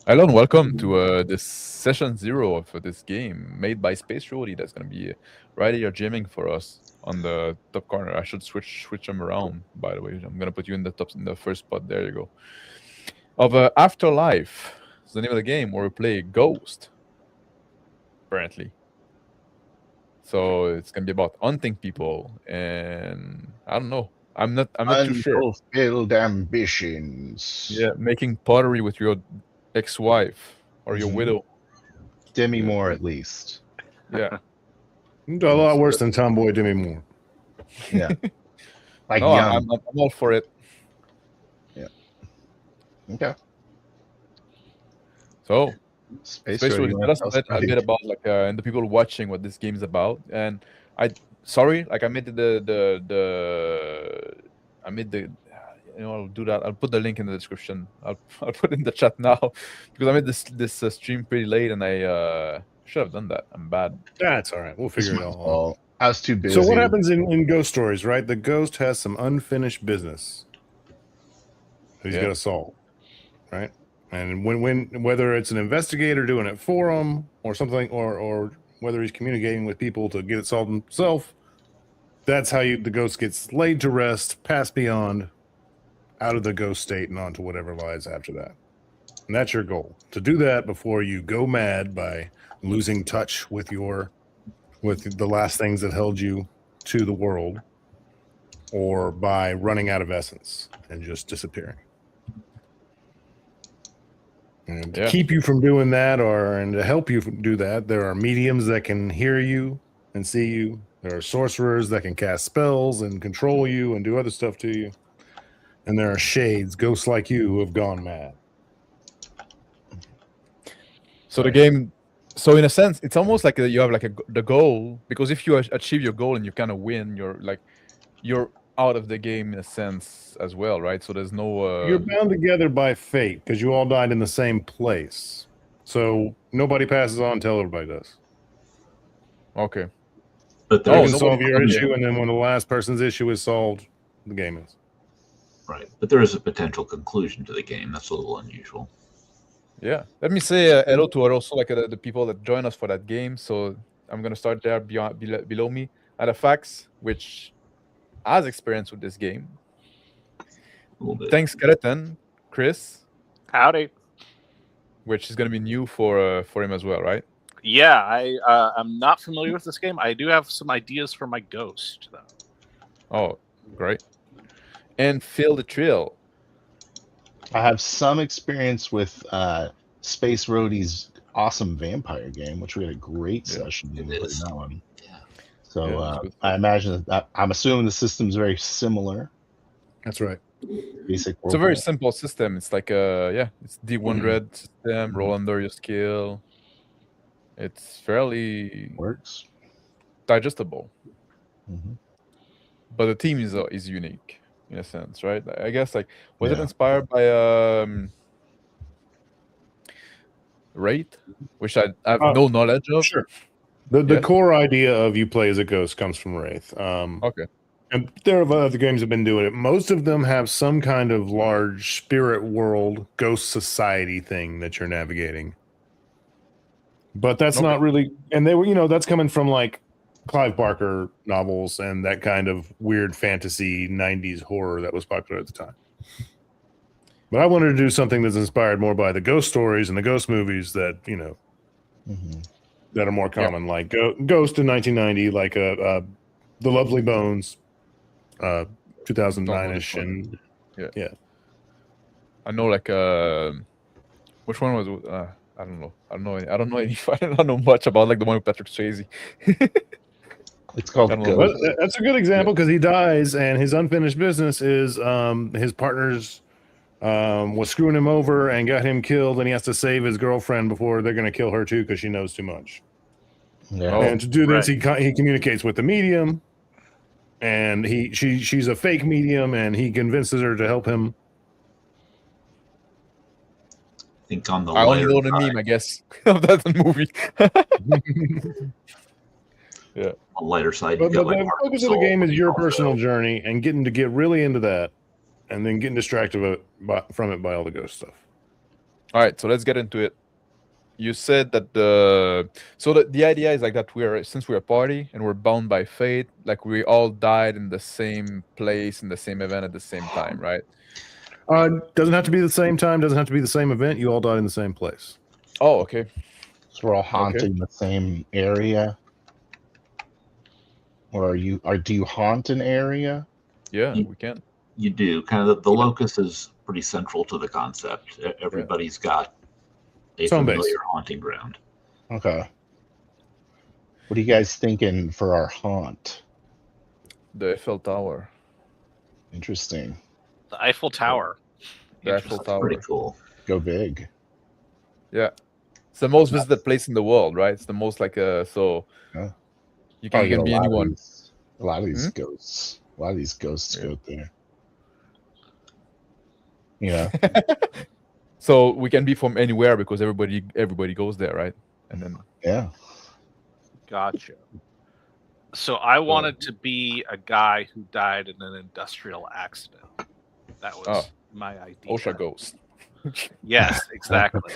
Hello and welcome to this session zero of this game made by Space Roadie. That's gonna be right here jamming for us on the top corner. I should switch them around. By the way, I'm gonna put you in the top in the first spot. There you go. Of Afterlife. It's the name of the game where we play Ghost. Apparently, so it's gonna be about hunting people, and I don't know. I'm not too sure. Unfulfilled ambitions. Yeah, making pottery with your ex-wife or your Mhm. widow. Demi Yeah. Moore, at least. Yeah. A lot worse than Tomboy Demi Moore. Yeah. Like No, young. I'm all for it. Okay. So, Space Space Roadie, Roadie, you tell wanna us tell us a about bit it? about and the people watching what this game is about. And sorry, like I made I made the, I'll do that. I'll put the link in the description. I'll put it in the chat now because I made this stream pretty late and I should have done that. I'm bad. That's all right. We'll figure it all out. I was too busy. So what happens in Ghost Stories, right? The ghost has some unfinished business that he's Yeah. got to solve, right? And when whether it's an investigator doing it for him or something, or whether he's communicating with people to get it solved himself, that's how the ghost gets laid to rest, passed beyond, out of the ghost state and onto whatever lies after that. And that's your goal, to do that before you go mad by losing touch with the last things that held you to the world, or by running out of essence and just disappearing. And to keep you from doing that, and to help you do that, there are mediums that can hear you and see you. There are sorcerers that can cast spells and control you and do other stuff to you. And there are shades, ghosts like you, who have gone mad. So the game, so in a sense, it's almost like you have like the goal, because if you achieve your goal and you kind of win, you're out of the game in a sense as well, right? So there's no. You're bound together by fate because you all died in the same place. So nobody passes on until everybody does. Okay. But you can solve your issue, and then when the last person's issue is solved, the game is. Right. But there is a potential conclusion to the game. That's a little unusual. Yeah. Let me say hello to also like the people that join us for that game. So I'm going to start there below me. Adafax, which has experience with this game. Thanks, Skeleton. Chris. Howdy. Which is going to be new for him as well, right? Yeah, I'm not familiar with this game. I do have some ideas for my ghost, though. Oh, great. And Phil the Trill. I have some experience with Space Roadie's awesome vampire game, which we had a great session in that one. Yeah. So I imagine that I'm assuming the system's very similar. That's right. Basic. It's a very simple system. It's like it's D100 system. Roll under your skill. It's fairly works digestible, but the theme is unique in a sense, right? I guess like was it inspired by Wraith, which I have no knowledge of. Sure. The core idea of you play as a ghost comes from Wraith. Okay. And there are other games that have been doing it. Most of them have some kind of large spirit world, ghost society thing that you're navigating. But that's not really, and they were, that's coming from like Clive Barker novels and that kind of weird fantasy 90s horror that was popular at the time. But I wanted to do something that's inspired more by the ghost stories and the ghost movies that, that are more common, like Ghost in 1990, like The Lovely Bones, 2009-ish, and yeah. I know, like, which one was? I don't know. I don't know. I don't know any. I don't know much about like the one with Patrick Swayze. It's called. That's a good example because he dies, and his unfinished business is his partner's was screwing him over and got him killed, and he has to save his girlfriend before they're going to kill her too because she knows too much. Yeah. And to do this, he communicates with the medium, and she's a fake medium, and he convinces her to help him. I think on the I only know the meme, I guess, of that movie. Yeah. On the lighter side, but the focus of the game is your personal journey and getting to get really into that, and then getting distracted from it by all the ghost stuff. All right, so let's get into it. You said that the idea is like that since we're a party and we're bound by fate, like we all died in the same place in the same event at the same time, right? Doesn't have to be the same time. Doesn't have to be the same event. You all died in the same place. Oh, okay. So we're all haunting the same area. Or do you haunt an area? Yeah, You- we can. You do. Kind of the locus is pretty central to the concept. Everybody's got a Home base. familiar haunting ground. Okay. What are you guys thinking for our haunt? The Eiffel Tower. Interesting. The Eiffel Tower. The Eiffel That's Tower. pretty cool. Go big. Yeah. It's the most visited place in the world, right? It's the most so Yeah. you Probably can get be anyone. A lot of these Hmm? ghosts. A lot of these ghosts Yeah. go there. Yeah. So we can be from anywhere because everybody goes there, right? And then Yeah. Gotcha. So I wanted to be a guy who died in an industrial accident. That was my idea. OSHA ghost. Yes, exactly.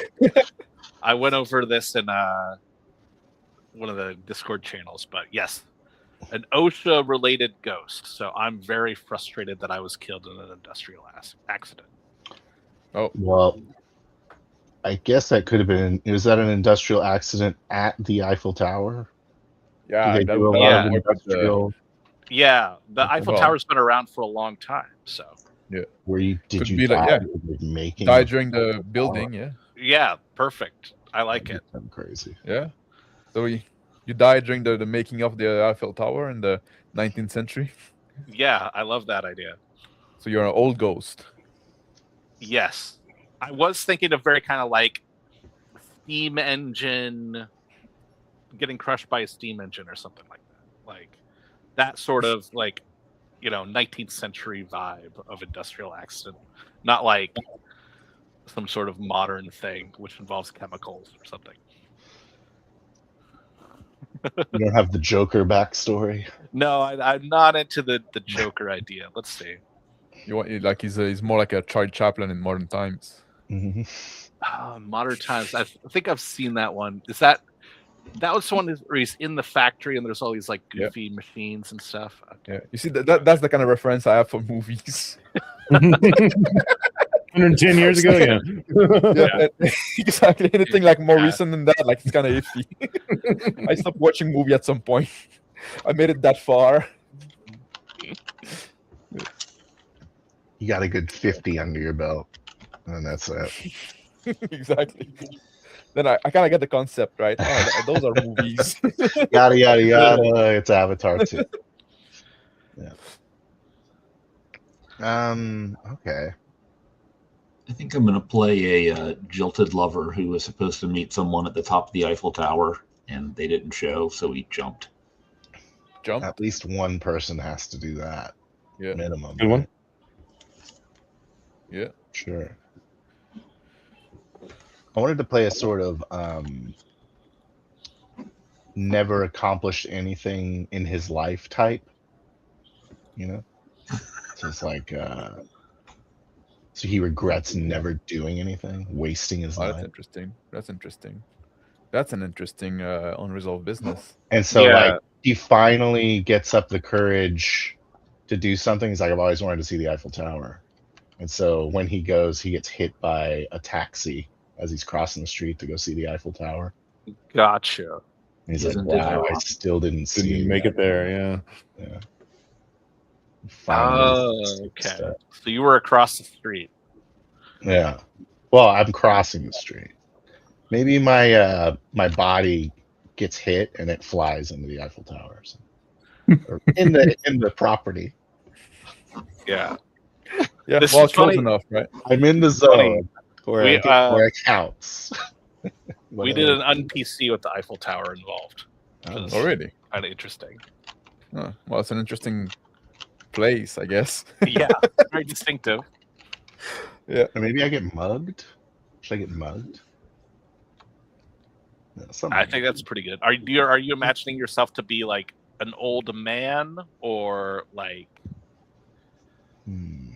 I went over this in one of the Discord channels, but yes, an OSHA-related ghost. So I'm very frustrated that I was killed in an industrial accident. Oh, Well, I guess that could have been. Was that an industrial accident at the Eiffel Tower? yeah. Do they that do a would- lot yeah. of industrial? Yeah, the Eiffel Well- Tower's been around for a long time. So Where did Could you be like- die yeah. making? died during the building, yeah. yeah, perfect. I like it. I'm crazy. Yeah. So you died during the making of the Eiffel Tower in the 19th century. Yeah, I love that idea. So you're an old ghost. Yes. I was thinking of very kind of like steam engine getting crushed by a steam engine or something like that. Like that sort of like, 19th century vibe of industrial accident. Not like some sort of modern thing which involves chemicals or something. You don't have the Joker backstory. No, I'm not into the Joker idea. Let's see. You want like he's more like a Charlie Chaplin in modern times. Mhm. Modern times. I think I've seen that one. Is that was the one where he's in the factory and there's all these like Yeah. goofy machines and stuff? Okay. Yeah. You see that's the kind of reference I have for movies. 110 years ago, yeah. Yeah, exactly. Anything like more Yeah. recent than that, like it's kind of iffy. I stopped watching movie at some point. I made it that far. You got a good 50 under your belt, and that's it. Exactly. Then I kind of get the concept, right? Oh, those are movies. Yada yada yada. It's Avatar too. Yeah. Okay. I think I'm going to play a jilted lover who was supposed to meet someone at the top of the Eiffel Tower, and they didn't show, so he jumped. Jump. At least one person has to do that. Yeah. Minimum. Good one. Yeah. Sure. I wanted to play a sort of never accomplished anything in his life type. So it's like so he regrets never doing anything, wasting his Oh, that's life. interesting. That's an interesting unresolved business. And so Yeah. like he finally gets up the courage to do something. He's like, I've always wanted to see the Eiffel Tower. And so when he goes, he gets hit by a taxi as he's crossing the street to go see the Eiffel Tower. Gotcha. And he's He like, doesn't do wow, that I wrong. still didn't see Didn't make it there, yeah. Yeah. Oh, Finally, okay. So you were across the street. Yeah. Well, I'm crossing the street. Maybe my my body gets hit and it flies into the Eiffel Tower. So. Or in the property. Yeah. Yeah, This well, is close funny. enough, right? I'm in the zone where, We, where it counts. We did an un-PC with the Eiffel Tower involved. Oh, Oh, really? Kind of interesting. Oh, well, it's an interesting place, I guess. Yeah, very distinctive. or maybe I get mugged. Should I get mugged? No, something I like think that. that's pretty good. Are you imagining yourself to be like an old man or like Hmm.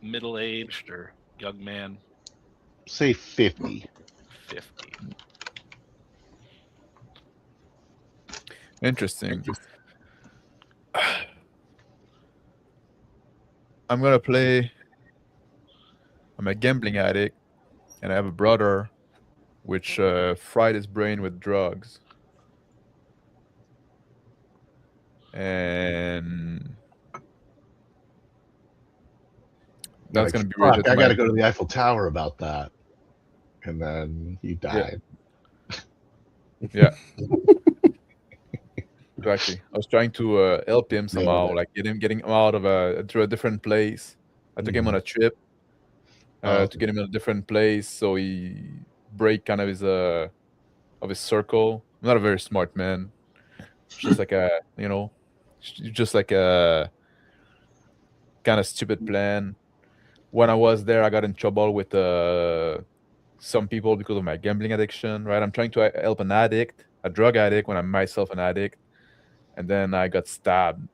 middle-aged or young man? say 50. 50. Interesting. I'm gonna play. I'm a gambling addict, and I have a brother which fried his brain with drugs. And that's Like, gonna be fuck, related to I my got to go to the Eiffel Tower about that. And then he died. yeah. Exactly. I was trying to help him somehow, Yeah. like getting him out of to a different place. I took him on a trip Oh, to get him in a different place, so he break kind of his circle. I'm not a very smart man. It's just like just like a kind of stupid plan. When I was there, I got in trouble with some people because of my gambling addiction. Right, I'm trying to help an addict, a drug addict, when I'm myself an addict, and then I got stabbed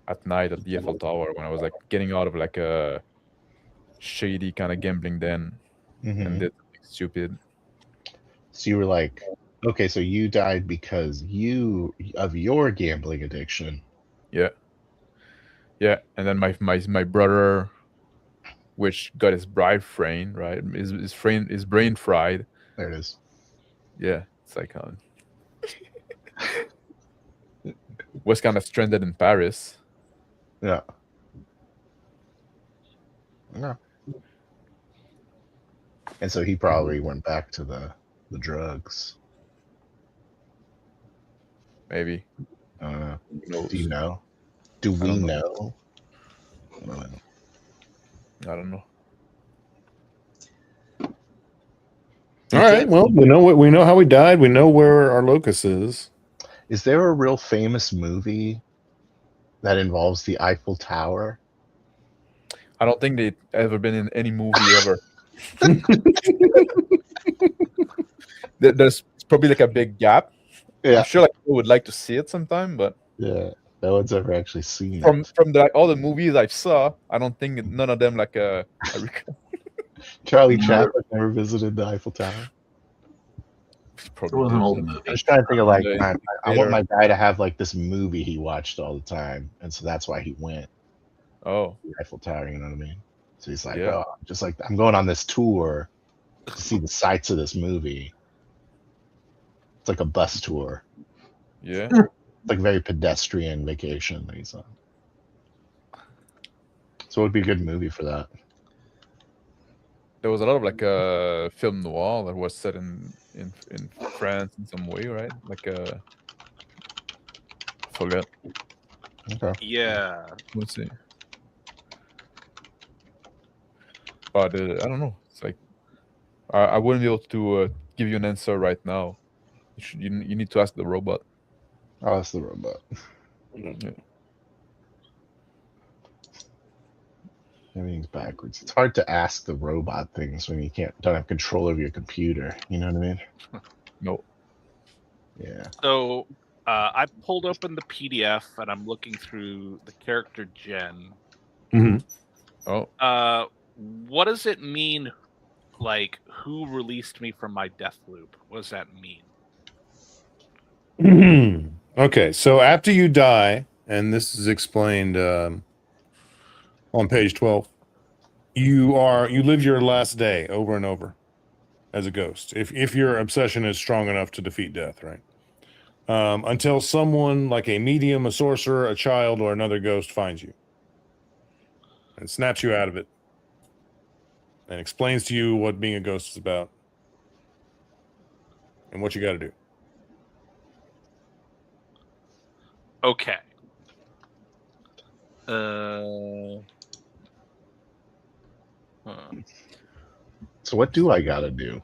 at night at the Eiffel Tower when I was like getting out of like a shady kind of gambling den and mhm. did something stupid. So you were like, okay, so you died because of your gambling addiction. Yeah, yeah. And then my brother, which got his brain right, his brain fried. There it is. Yeah, it's like was kind of stranded in Paris. Yeah. No. And so he probably went back to the drugs. Maybe. Who knows? Do you know? Do we don't know? I don't know. All right. Well, we know how he died. We know where our locus is. Is there a real famous movie that involves the Eiffel Tower? I don't think they've ever been in any movie ever. There's probably like a big gap. Yeah. I'm sure like people would like to see it sometime, but Yeah. No one's ever actually seen from it. all the movies I saw, I don't think none of them like Charlie No. Chaplin never visited the Eiffel Tower. It was an old I'm movie. just trying to think of like, Yeah, man, I want my guy to have like this movie he watched all the time, and so that's why he went Oh, to the Eiffel Tower. You know what I mean? So he's like, Yeah. oh, just like I'm going on this tour to see the sights of this movie. It's like a bus tour. yeah. It's like a very pedestrian vacation that he's on. So it would be a good movie for that. There was a lot of like film noir that was set in France in some way, right? Like forget. Okay. Yeah. Let's see. But I don't know. It's like I wouldn't be able to give you an answer right now. You need to ask the robot. Oh, that's the robot. Yeah. Everything's backwards. It's hard to ask the robot things when you don't have control of your computer. You know what I mean? No. Yeah. So I pulled open the PDF and I'm looking through the character gen. Mhm. Oh, What does it mean? Like, who released me from my death loop? What does that mean? Okay, so after you die, and this is explained on page 12, you live your last day over and over as a ghost. If your obsession is strong enough to defeat death, right? Until someone like a medium, a sorcerer, a child, or another ghost finds you and snaps you out of it and explains to you what being a ghost is about and what you got to do. Okay. So what do I gotta do?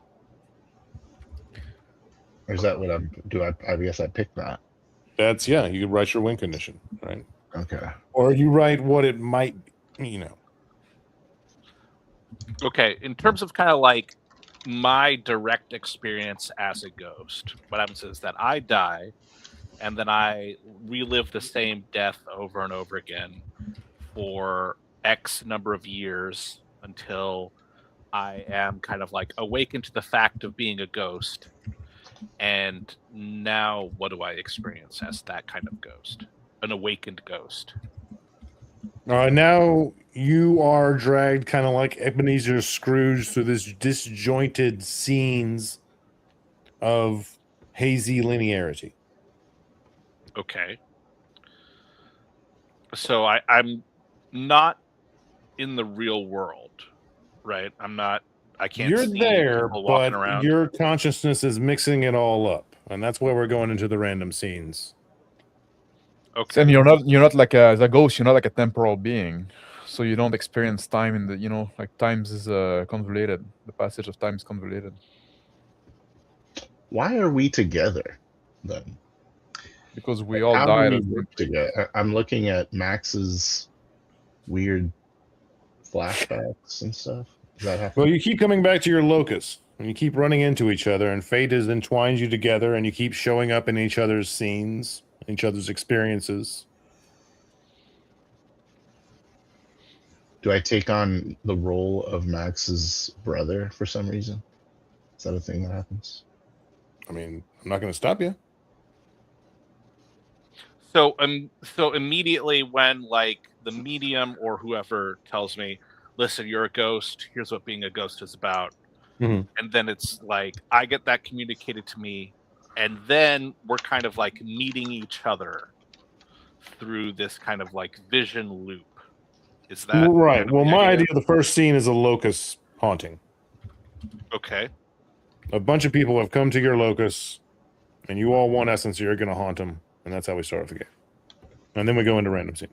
Or is that what I guess I picked that. That's, yeah, you could write your win condition, right? Okay. Or you write what it might, Okay. In terms of kind of like my direct experience as a ghost, what happens is that I die and then I relive the same death over and over again for X number of years until I am kind of like awakened to the fact of being a ghost. And now what do I experience as that kind of ghost? An awakened ghost. Now you are dragged kind of like Ebenezer Scrooge through this disjointed scenes of hazy linearity. Okay. So I'm not in the real world, right? I can't You're see there, people walking but around. your consciousness is mixing it all up. And that's where we're going into the random scenes. Okay. And you're not like as a ghost. You're not like a temporal being, so you don't experience time in the like times is convoluted. The passage of time is convoluted Why are we together then? because we all How do died. we work together? I'm looking at Max's weird flashbacks and stuff. Does that happen? Well, you keep coming back to your locus, and you keep running into each other, and fate has entwined you together, and you keep showing up in each other's scenes, each other's experiences. Do I take on the role of Max's brother for some reason? Is that a thing that happens? I mean, I'm not going to stop you. So immediately when like the medium or whoever tells me, listen, you're a ghost, here's what being a ghost is about. Mhm. And then it's like I get that communicated to me, and then we're kind of like meeting each other through this kind of like vision loop. Is that Right. kind of Well, the my idea? idea of the first scene is a locus haunting. Okay. A bunch of people have come to your locus, and you all want essence, so you're going to haunt them. And that's how we start off the game. And then we go into random scenes.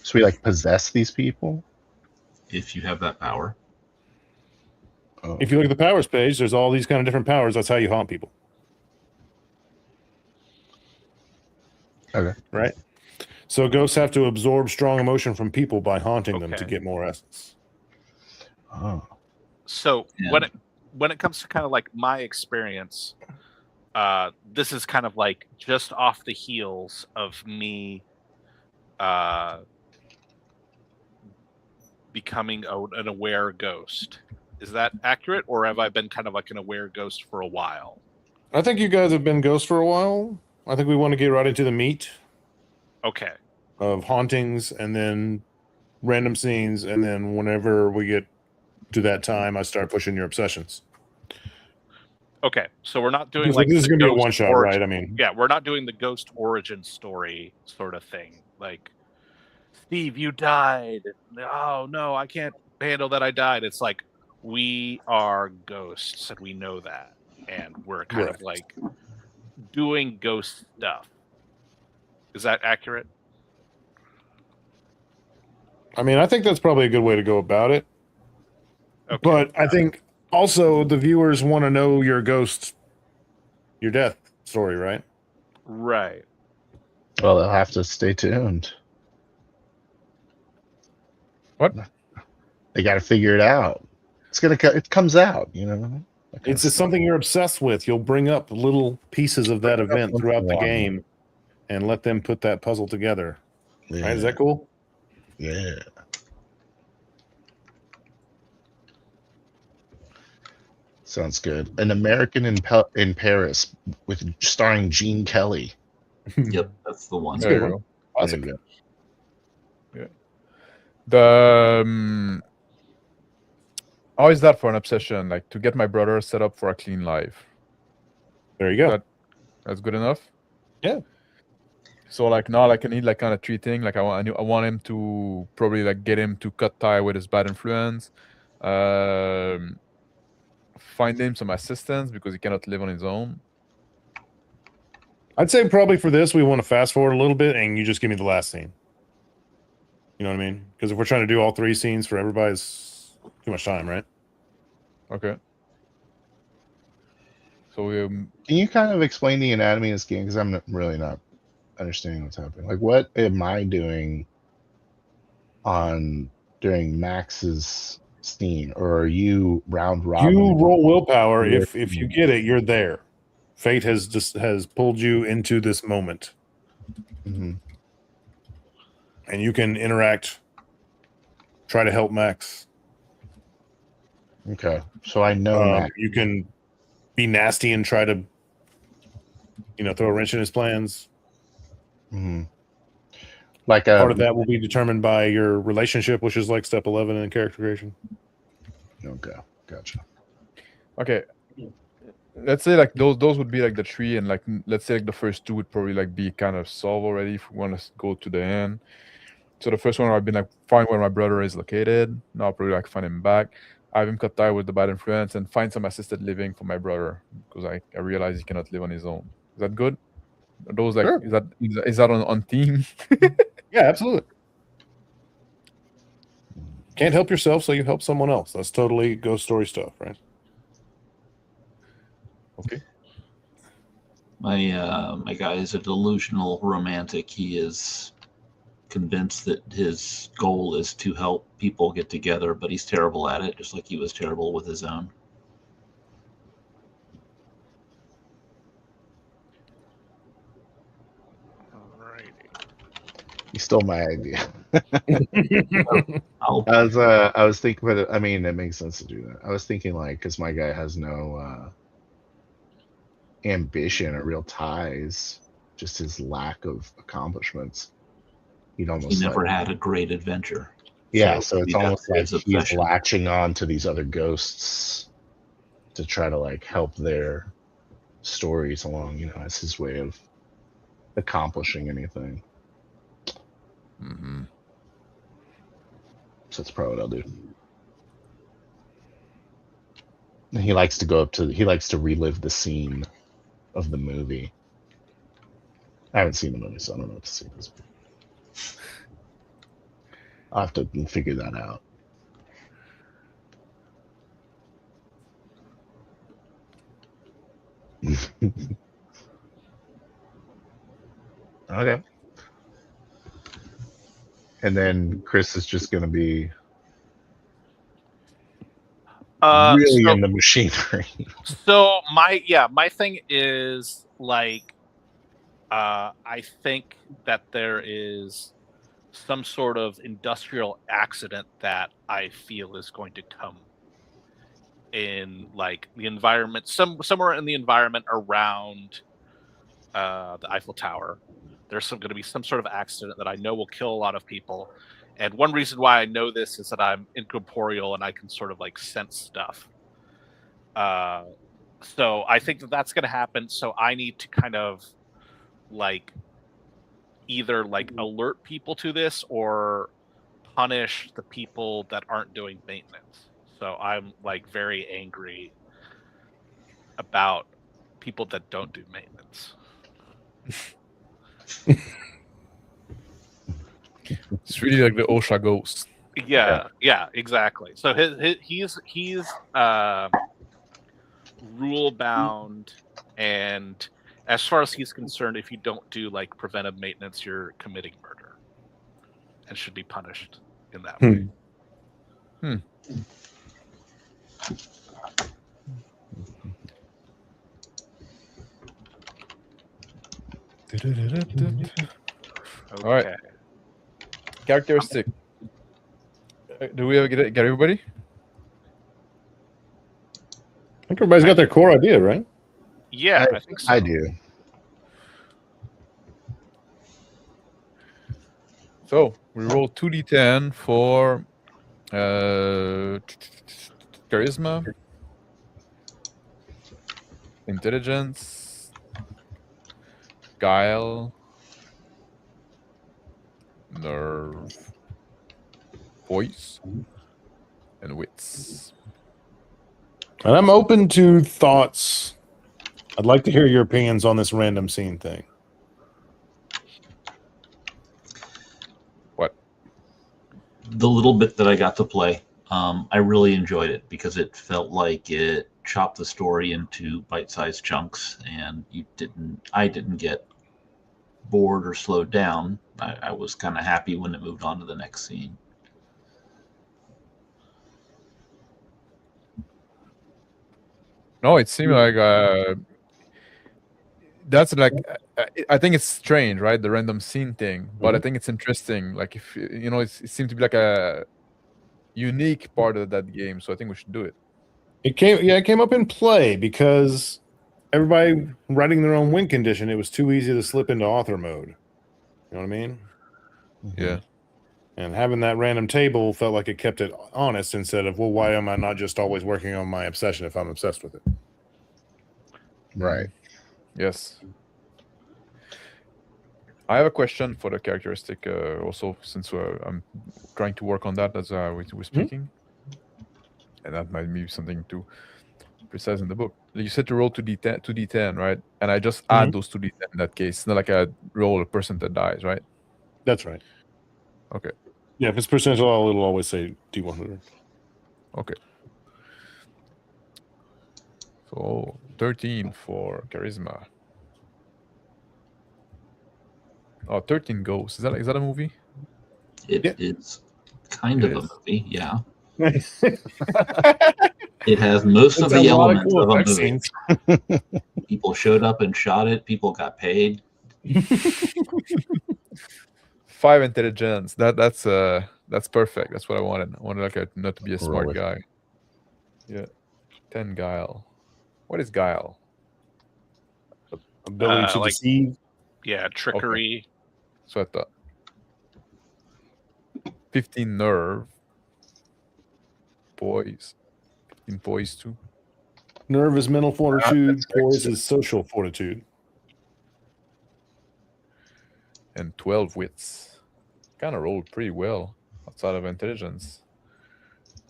So we like possess these people? If you have that power. Oh. If you look at the powers page, there's all these kind of different powers. That's how you haunt people. Okay. Right? So ghosts have to absorb strong emotion from people by haunting them to Okay. get more essence. Oh. So Yeah. when it comes to kind of like my experience, this is kind of like just off the heels of me becoming an aware ghost. Is that accurate, or have I been kind of like an aware ghost for a while? I think you guys have been ghosts for a while. I think we want to get right into the meat Okay. of hauntings and then random scenes. And then whenever we get to that time, I start pushing your obsessions. Okay. So we're not doing Because like this is the going to be a ghost one shot, origin- right? I mean, Yeah, we're not doing the ghost origin story sort of thing. Like, Steve, you died. Oh no, I can't handle that I died. It's like we are ghosts and we know that, and we're kind of Right. like doing ghost stuff. Is that accurate? I mean, I think that's probably a good way to go about it. Okay. But I think also the viewers want to know your ghost, your death story, right? Right. Well, they'll have to stay tuned. What? They got to figure it out. It's gonna. It comes out. You know. That kind It's of just something you're obsessed with. You'll bring up little pieces of that Bring it up event once throughout in a the while. game and let them put that puzzle together. stuff. Right? Is that cool? Yeah. Sounds good. An American in Paris with starring Gene Kelly. Yep, that's the one. There you good go. Awesome. There you go. The how is that for an obsession? Like to get my brother set up for a clean life. There you go. That- That's good enough. Yeah. So like now, like I need like kind of treating. Like I want him to probably like get him to cut tie with his bad influence. Find him some assistance because he cannot live on his own. I'd say probably for this, we want to fast forward a little bit and you just give me the last scene. You know what I mean? Because if we're trying to do all three scenes for everybody, it's too much time, right? Okay. So we Can you kind of explain the anatomy of this game? Because I'm really not understanding what's happening. Like, what am I doing during Max's scene, or are you round robin? You roll willpower. Yeah. If you get it, you're there. Fate has pulled you into this moment, Mhm. and you can interact try to help Max. Okay, so I know Max. You can be nasty and try to, throw a wrench in his plans. Mhm. Like Part of that will be determined by your relationship, which is like step 11 in character creation. Okay, gotcha. Okay. Let's say like those would be like the three, and like let's say like the first two would probably like be kind of solved already if we want to go to the end. So the first one I've been like find where my brother is located. Now I'll probably like find him back. Have him cut tie with the bad influence and find some assisted living for my brother because I realize he cannot live on his own. Is that good? Are those like Sure. is that on team? Yeah, absolutely. Can't help yourself, so you help someone else. That's totally ghost story stuff, right? Okay. My guy is a delusional romantic. He is convinced that his goal is to help people get together, but he's terrible at it, just like he was terrible with his own. Alrighty. You stole my idea. I'll I was thinking, but I mean, it makes sense to do that. I was thinking like, because my guy has no ambition or real ties, just his lack of accomplishments. He'd he almost never like, had a great adventure. yeah. So maybe it's almost like that's his he's obsession. latching on to these other ghosts to try to like help their stories along. As his way of accomplishing anything. Mm-hmm. So that's probably what I'll do. He likes to relive the scene of the movie. I haven't seen the movie, so I don't know what to say. I'll have to figure that out. Okay. And then Chris is just going to be really So- in the machinery. So my thing is like I think that there is some sort of industrial accident that I feel is going to come in like the environment, somewhere in the environment around the Eiffel Tower. There's going to be some sort of accident that I know will kill a lot of people. And one reason why I know this is that I'm incorporeal and I can sort of like sense stuff. So I think that that's going to happen. So I need to kind of like either like alert people to this or punish the people that aren't doing maintenance. So I'm like very angry about people that don't do maintenance. It's really like the OSHA ghost. Yeah, exactly. So he's rule bound, and as far as he's concerned, if you don't do like preventive maintenance, you're committing murder and should be punished in that way. All right. Okay. Characteristic. Do we ever get everybody? I think everybody's got their core idea, right? Yeah, I think so. I do. So we roll 2d10 for charisma, intelligence, guile, nerve, voice, and wits. And I'm open to thoughts. I'd like to hear your opinions on this random scene thing. What? The little bit that I got to play, I really enjoyed it because it felt like it chopped the story into bite-sized chunks, and I didn't get bored or slowed down. I was kind of happy when it moved on to the next scene. No, it seemed like that's like I think it's strange, right? The random scene thing, but I think it's interesting. Like if it seemed to be like a unique part of that game, so I think we should do it. It came up in play because everybody writing their own win condition, it was too easy to slip into author mode. You know what I mean? Yeah. And having that random table felt like it kept it honest instead of, well, why am I not just always working on my obsession if I'm obsessed with it? Right. Yes. I have a question for the characteristic also, since I'm trying to work on that as we're speaking. And that might be something to precise in the book. You said to roll 2d10, right? And I just add those 2d10 in that case. It's not like I roll a person that dies, right? That's right. Okay. Yeah, if it's percentile, it'll always say D100. Okay. So 13 for charisma. Oh, 13 Ghosts. Is that a movie? It's kind It of a is. movie, yeah. It has most of the elements of a movie. People showed up and shot it. People got paid. 5 intelligence. That's perfect. That's what I wanted. I wanted like not to be a smart Really? guy. Yeah. 10 guile. What is guile? Ability to like- deceive. Yeah, trickery. So I thought. 15 nerve. Poise. 15 poise too. Nerve is mental fortitude. that's Poise right. is social fortitude. And 12 wits. Kind of rolled pretty well outside of intelligence.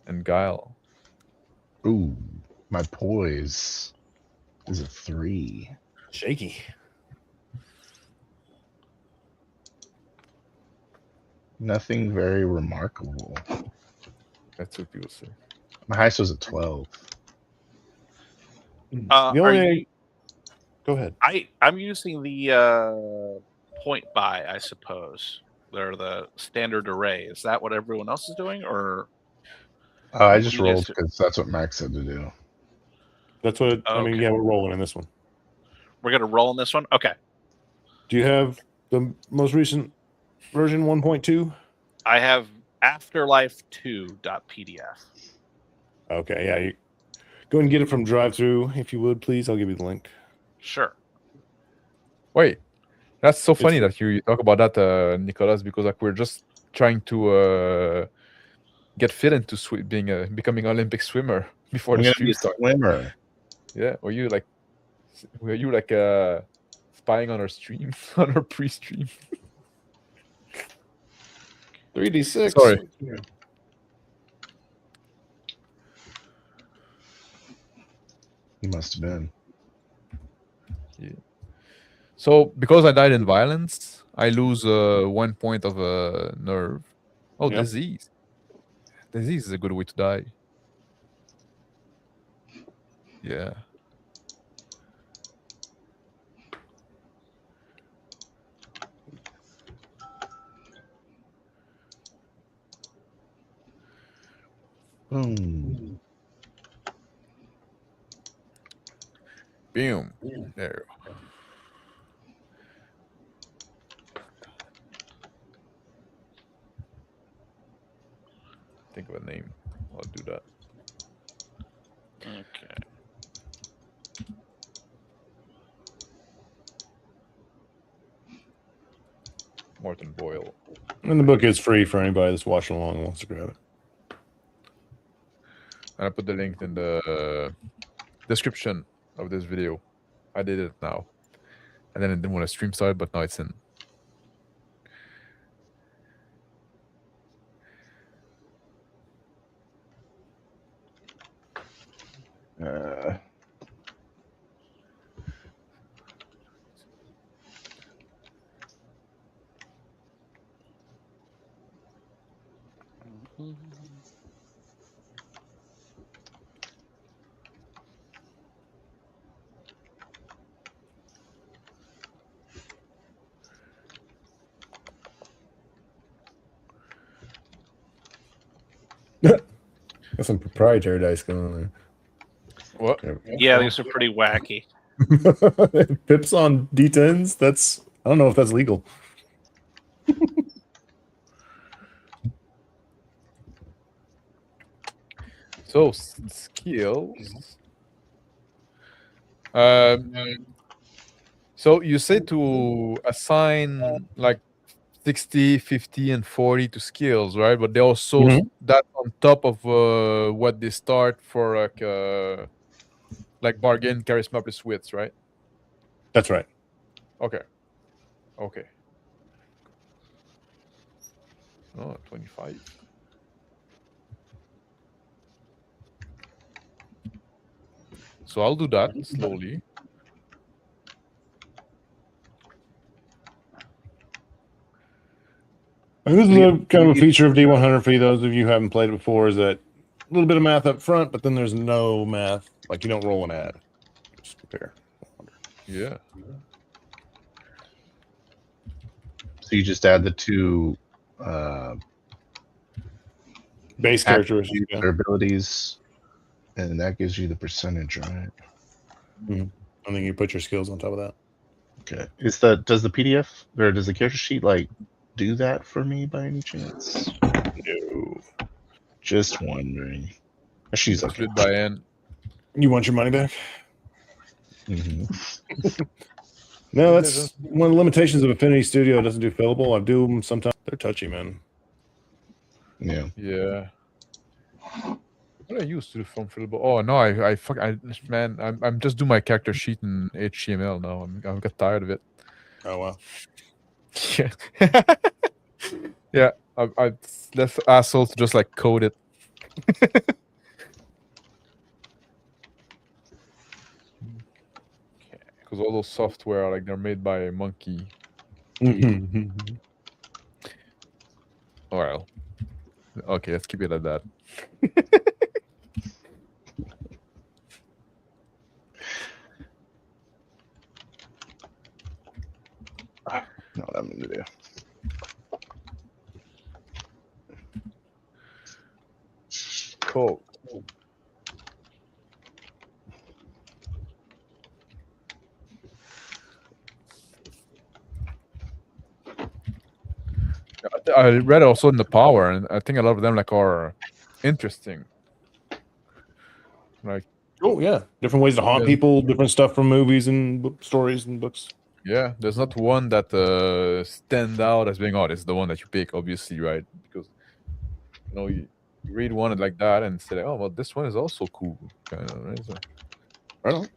And guile. Ooh, my poise is a 3. Shaky. Nothing very remarkable. That's what people say. My highest was a 12. The Are only Go ahead. I'm using the point buy, I suppose. They're the standard array. Is that what everyone else is doing, or I just You guys rolled do- because that's what Max said to do. That's what I mean. Okay. Yeah, we're rolling in this one. we're gonna roll in this one? Okay. Do you have the most recent version 1.2? I have afterlife2.pdf. Okay, yeah. You go and get it from drive-through if you would, please. I'll give you the link. Sure. Wait, that's so funny that you talk about that, Nicholas, because like we're just trying to get fit into becoming Olympic swimmer before I'm the gonna be stream a starts. swimmer. Yeah, were you like spying on our stream, on our pre-stream? 3d6. Sorry. He must have been. So because I died in violence, I lose 1 point of nerve. Oh, Yep. disease. Disease is a good way to die. Yeah. Boom. Boom. There. Think of a name. I'll do that. Okay. Morton Boyle. And the book is free for anybody that's watching along and wants to grab it. And I put the link in the description of this video. I did it now. And then it didn't want to stream started, but now it's in. Uh, Got some proprietary dice going on What? there. Yeah, these are pretty wacky. Pips on D10s? That's, I don't know if that's legal. So skills. So you say to assign like 60, 50, and 40 to skills, right? But they also Mhm. that on top of what they start for like bargain, charisma plus wits, right? That's right. Okay. Okay. Oh, 25. So I'll do that slowly. And this is a kind of a feature of D100 for those of you who haven't played it before, is that a little bit of math up front, but then there's no math. Like you don't roll an ad. Just compare. Yeah. So you just add the two Base characteristics. Yeah. their abilities, and that gives you the percentage, right? And then you put your skills on top of that. Okay. Does the PDF or does the character sheet like do that for me by any chance? No. Just wondering. She's okay. Split by N. You want your money back? Mm-hmm. No, that's one of the limitations of Affinity Studio. It doesn't do fillable. I do them sometimes. They're touchy, man. Yeah. Yeah. What I used to do from fillable. Oh no, I'm just doing my character sheet in HTML now. I've got tired of it. Oh wow. Yeah. Yeah. I less asshole to just like code it. Because all those software like they're made by a monkey. Well. Okay, let's keep it at that. No, what I'm gonna do. Cool. I read also in the Power, and I think a lot of them like are interesting. Like, Oh yeah, different ways to haunt Yeah. people, different stuff from movies and stories and books. yeah, there's not one that stand out as being, oh, this is the one that you pick, obviously, right? Because you read one like that and say, oh, well, this one is also cool, kind of, right? So, Right on.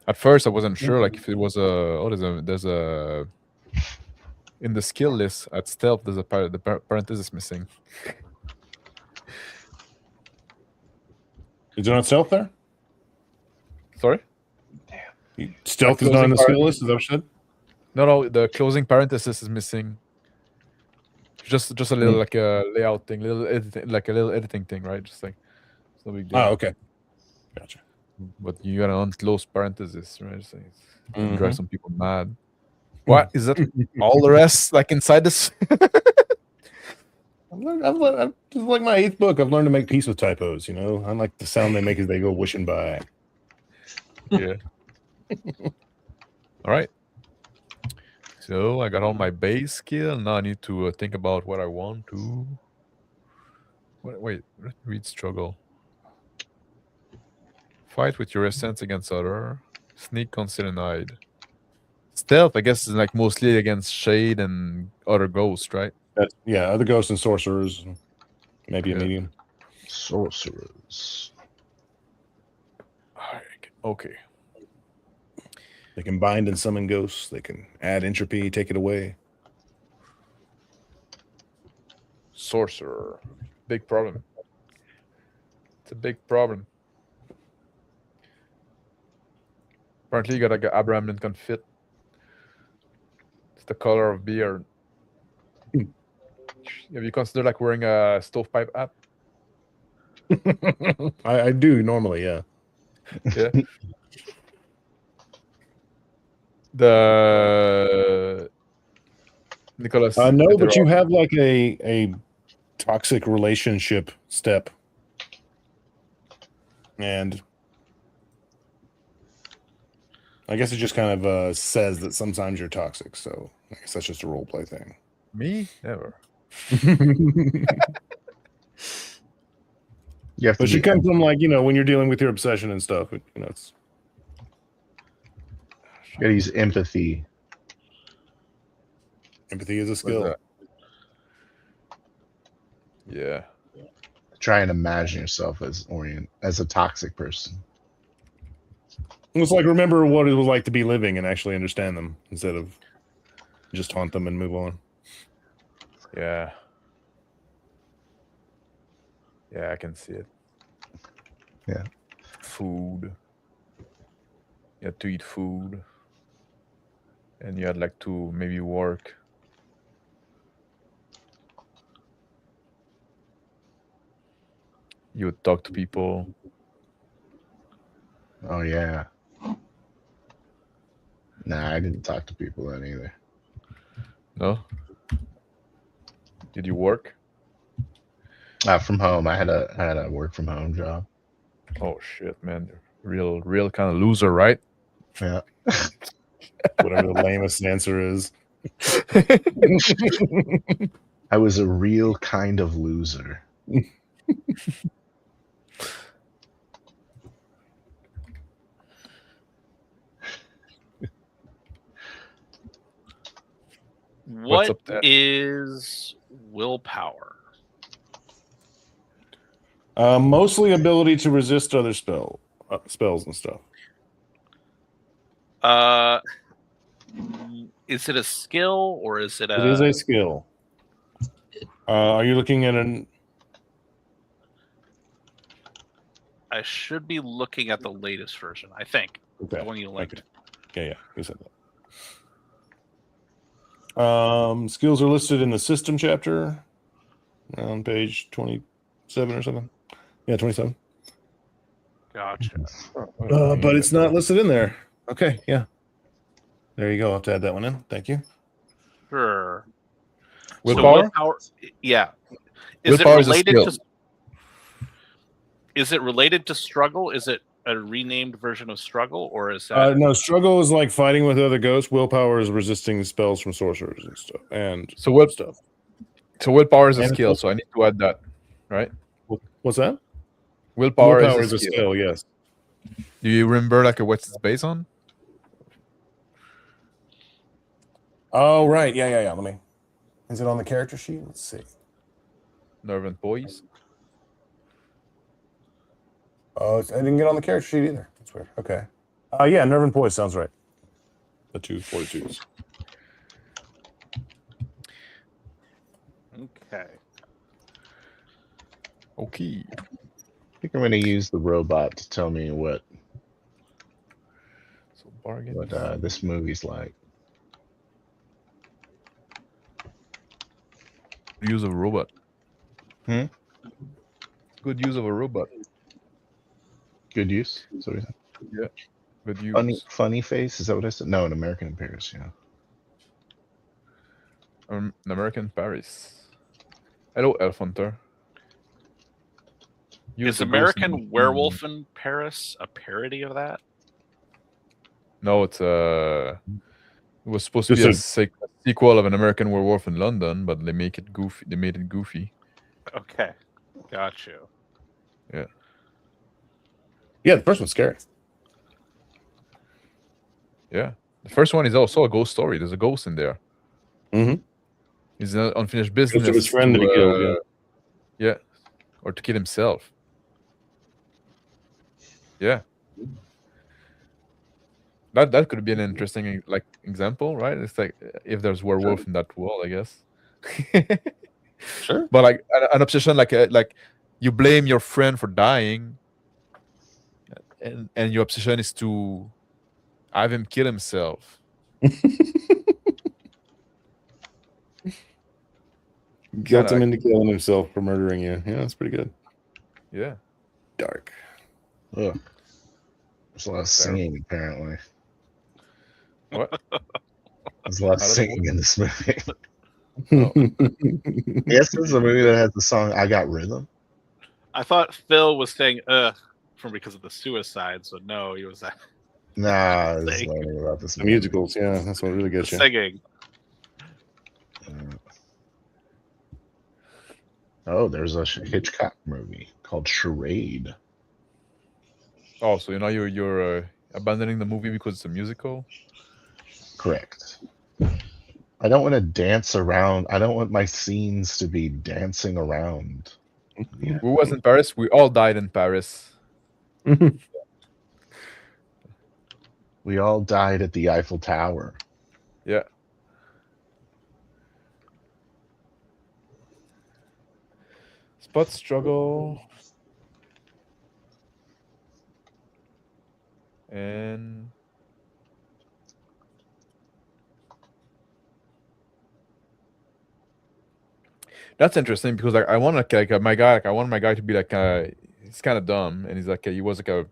at first, I wasn't sure, like, if it was there's a in the skill list at stealth, there's the parenthesis missing. Is there not stealth there? Sorry? Stealth is not in the skill list. Is that what you said? No, the closing parenthesis is missing. Just a little like a layout thing, little editing, like a little editing thing, right? Just like it's no big deal. Oh, okay. Gotcha. But you gotta unclose parenthesis, right? So it's gonna Mhm. drive some people mad. What is that? All the rest like inside this? I've just like my 8th book. I've learned to make peace with typos. I like the sound they make as they go whooshing by. Yeah. All right. So I got all my base skill. Now I need to think about what I want to. Wait, read struggle. Fight with your essence against other. Sneak, conceal, and hide. Stealth, I guess, is like mostly against shade and other ghosts, right? Yeah, other ghosts and sorcerers, maybe a Yeah. medium. Sorcerers. Okay. They can bind and summon ghosts. They can add entropy, take it away. Sorcerer. Big problem. It's a big problem. Apparently, you got like Abraham Lincoln fit. It's the color of beard. Have you considered like wearing a stovepipe hat? I do normally, yeah. Yeah. The Nicholas. No, but you Mitterrand- have like a toxic relationship step, and I guess it just kind of says that sometimes you're toxic. So I guess that's just a role play thing. Me? Never. You have to But she be comes from like, when you're dealing with your obsession and stuff, it's you gotta use empathy. empathy is a What's skill. that? Yeah. Try and imagine yourself as a toxic person. It's like remember what it was like to be living and actually understand them instead of just haunt them and move on. Yeah. Yeah, I can see it. Yeah. Food. You had to eat food. And you had like to maybe work. You would talk to people. Oh yeah. Nah, I didn't talk to people then either. No? Did you work? From home. I had a work from home job. Oh shit, man. Real kind of loser, right? Yeah. Whatever the lamest answer is. I was a real kind of loser. What up there? is willpower? Mostly ability to resist other spells and stuff. Is it a skill or is it It is a skill. Are you looking at an? I should be looking at the latest version, I think. Okay. The one you linked. Okay. Yeah, you said that. Skills are listed in the system chapter on page 27 or something. Yeah, 27. Gotcha. But it's not listed in there. Okay, yeah. There you go. I'll have to add that one in. Thank you. Sure. Willpower? So willpower, yeah. Is Willpower it is a related skill. to? Is it related to struggle? Is it a renamed version of struggle, or is that? No, struggle is like fighting with other ghosts. Willpower is resisting spells from sorcerers and stuff. And So what stuff. So willpower is a And skill, so I need to add that, right? What's that? Willpower, Willpower is a skill. skill. Yes. Do you remember like what it's based on? Oh right. Yeah. Let me. Is it on the character sheet? Let's see. Nerve and poise. Oh, I didn't get on the character sheet either. That's weird. Okay. Yeah, nerve and poise sounds right. The two fortitudes. Okay. Okay. I think I'm gonna use the robot to tell me what So bargain. this movie's like. Use of a robot. Hmm? Good use of a robot. Good use. So Good use. funny face. Is that what I said? No, an American in Paris. Yeah. An American Paris. Hello, Elf Hunter. Use Is the ghost American in- Werewolf in Paris a parody of that? No, it's it was supposed to be Just a sequel of an American Werewolf in London, but they make it goofy. They made it goofy. Okay, got you. Yeah, the first one's scary. Yeah, the first one is also a ghost story. There's a ghost in there. Mhm. He's an unfinished business. of his friend that he killed, yeah, or to kill himself. Yeah. That could be an interesting example, right? It's like if there's werewolf in that world, I guess. Sure. But like an obsession, like you blame your friend for dying, and your obsession is to have him kill himself. Got him into killing himself for murdering you. Yeah, that's pretty good. Yeah. Dark. Ugh. There's a lot of singing apparently. What? There's a lot of I don't singing in this movie. Oh. Yes, this is a movie that has the song "I Got Rhythm." I thought Phil was saying because of the suicides, but no, he was Nah, I was Sing. learning about this The movie. musicals, yeah, that's what really gets you. Singing. Oh, there's a Hitchcock movie called Charade. Oh, so you're abandoning the movie because it's a musical? Correct. I don't want to dance around. I don't want my scenes to be dancing around. Yeah. Who was in Paris? We all died in Paris. We all died at the Eiffel Tower. Yeah. Spot struggle. And that's interesting because like I want my guy, like I want my guy to be like he's kind of dumb and he's like he was like a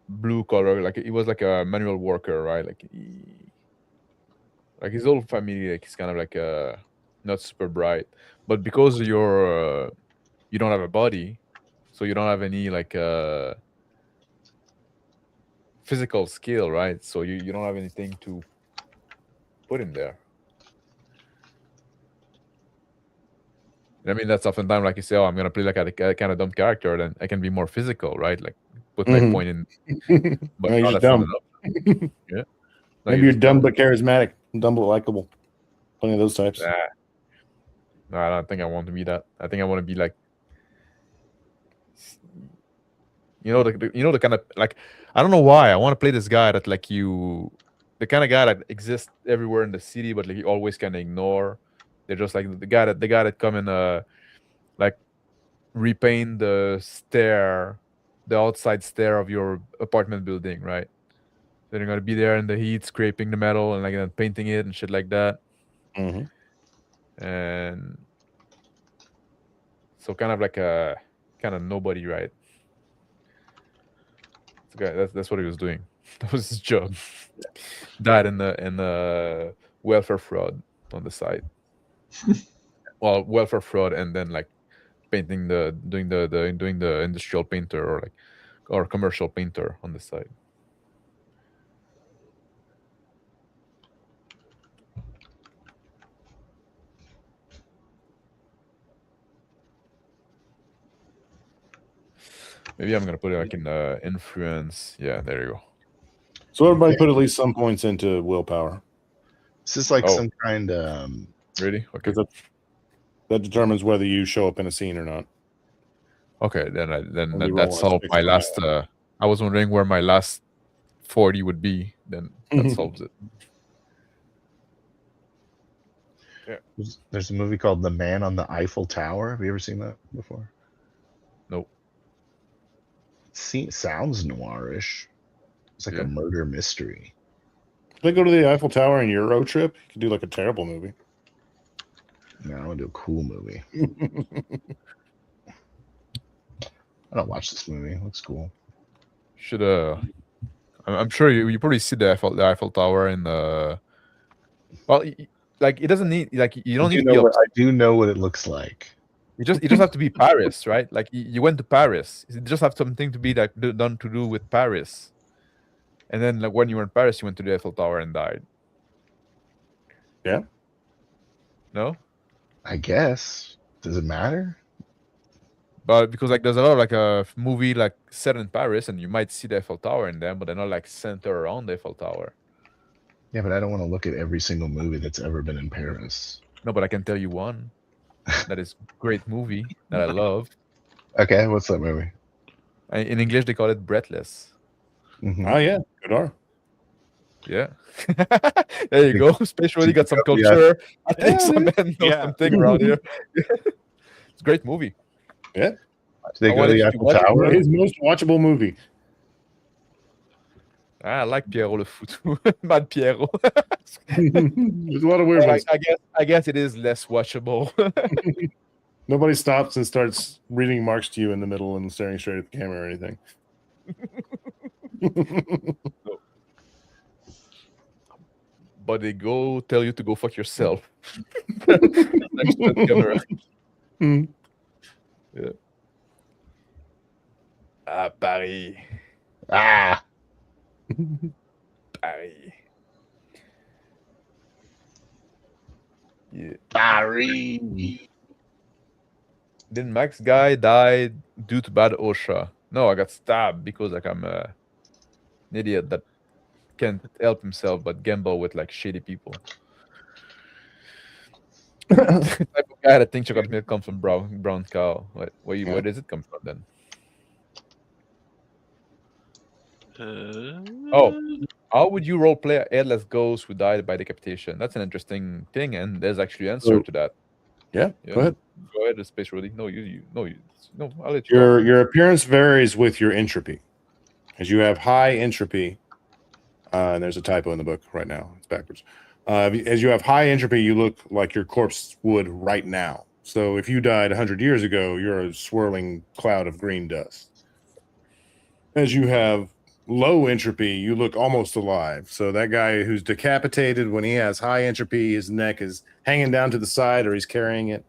blue collar, like he was like a manual worker, right? Like his whole family, like he's kind of like not super bright, but because you're you don't have a body, so you don't have any like physical skill, right? So you don't have anything to put in there. I mean, that's oftentimes like you say, oh, I'm gonna play like a kind of dumb character, then I can be more physical, right? Like put my Mhm. point in. But No, you're no, just that's not dumb. enough. Yeah. No, Maybe you're just dumb but charismatic, dumb but likable. Plenty of those types. Nah. No, I don't think I want to be that. I think I want to be like, the kind of like, I don't know why I want to play this guy that like the kind of guy that exists everywhere in the city, but like you always kind of ignore. They're just like the guy that come and like repaint the outside stair of your apartment building, right? Then you're gonna be there in the heat, scraping the metal and like then painting it and shit like that. hmm And so kind of like a kind of nobody, right? Okay, that's what he was doing. That was his job. Died in the welfare fraud on the side. Well, welfare fraud, and then like painting doing the industrial painter or commercial painter on the side. Maybe I'm gonna put it like in influence. Yeah, there you go. So everybody put at least some points into willpower. This is like Oh. some kind of Really? Okay. Because that determines whether you show up in a scene or not. Okay, then Only that roll solved as my fixed last. I was wondering where my last 40 would be. Then that Mhm. solves it. there's a movie called The Man on the Eiffel Tower. Have you ever seen that before? Nope. Sounds noirish. It's like Yeah. a murder mystery. If they go to the Eiffel Tower in Euro Trip, you could do like a terrible movie. No, I want to do a cool movie. I don't watch this movie. It looks cool. Should I'm sure you probably see the Eiffel Tower in the. Well, like it doesn't need like you don't need to be. I do know what it looks like. You just have to be Paris, right? Like you went to Paris. You just have something to be like done to do with Paris. And then like when you were in Paris, you went to the Eiffel Tower and died. Yeah. No, I guess. Does it matter? but because like there's a lot of like a movie like set in Paris, and you might see the Eiffel Tower in them, but they're not like centered around the Eiffel Tower. Yeah, but I don't want to look at every single movie that's ever been in Paris. No, but I can tell you one that is great movie that I love. Okay, what's that movie? In English, they call it Breathless. Mhm. Oh yeah, good R. Yeah. There you go. Spatially got some Yeah. culture. I think Yeah, some men know Yeah. something around here. It's a great movie. Did they I go to wanted the you to Eiffel watch it. Tower? His most watchable movie. I like Pierrot le Foutou. Mad Pierrot. There's a lot of weird But ones. I guess it is less watchable. Nobody stops and starts reading marks to you in the middle and staring straight at the camera or anything. But they go tell you to go fuck yourself. Next to the camera. Hmm. Yeah. Ah, Paris. Ah, Barry. Yeah. Barry. Did Max guy die due to bad OSHA? No, I got stabbed because like I'm an idiot that can't help himself but gamble with like shitty people. The type of guy that thinks chocolate milk comes from brown cow. Where does it come from then? Oh, how would you role play a headless ghost who died by decapitation? That's an interesting thing, and there's actually an answer to that. Yeah, Yeah. go ahead. Go ahead, Space Roddy. No, I'll let you. Your appearance varies with your entropy. As you have high entropy, and there's a typo in the book right now. It's backwards. As you have high entropy, you look like your corpse would right now. So if you died 100 years ago, you're a swirling cloud of green dust. As you have low entropy, you look almost alive. So that guy who's decapitated, when he has high entropy, his neck is hanging down to the side or he's carrying it.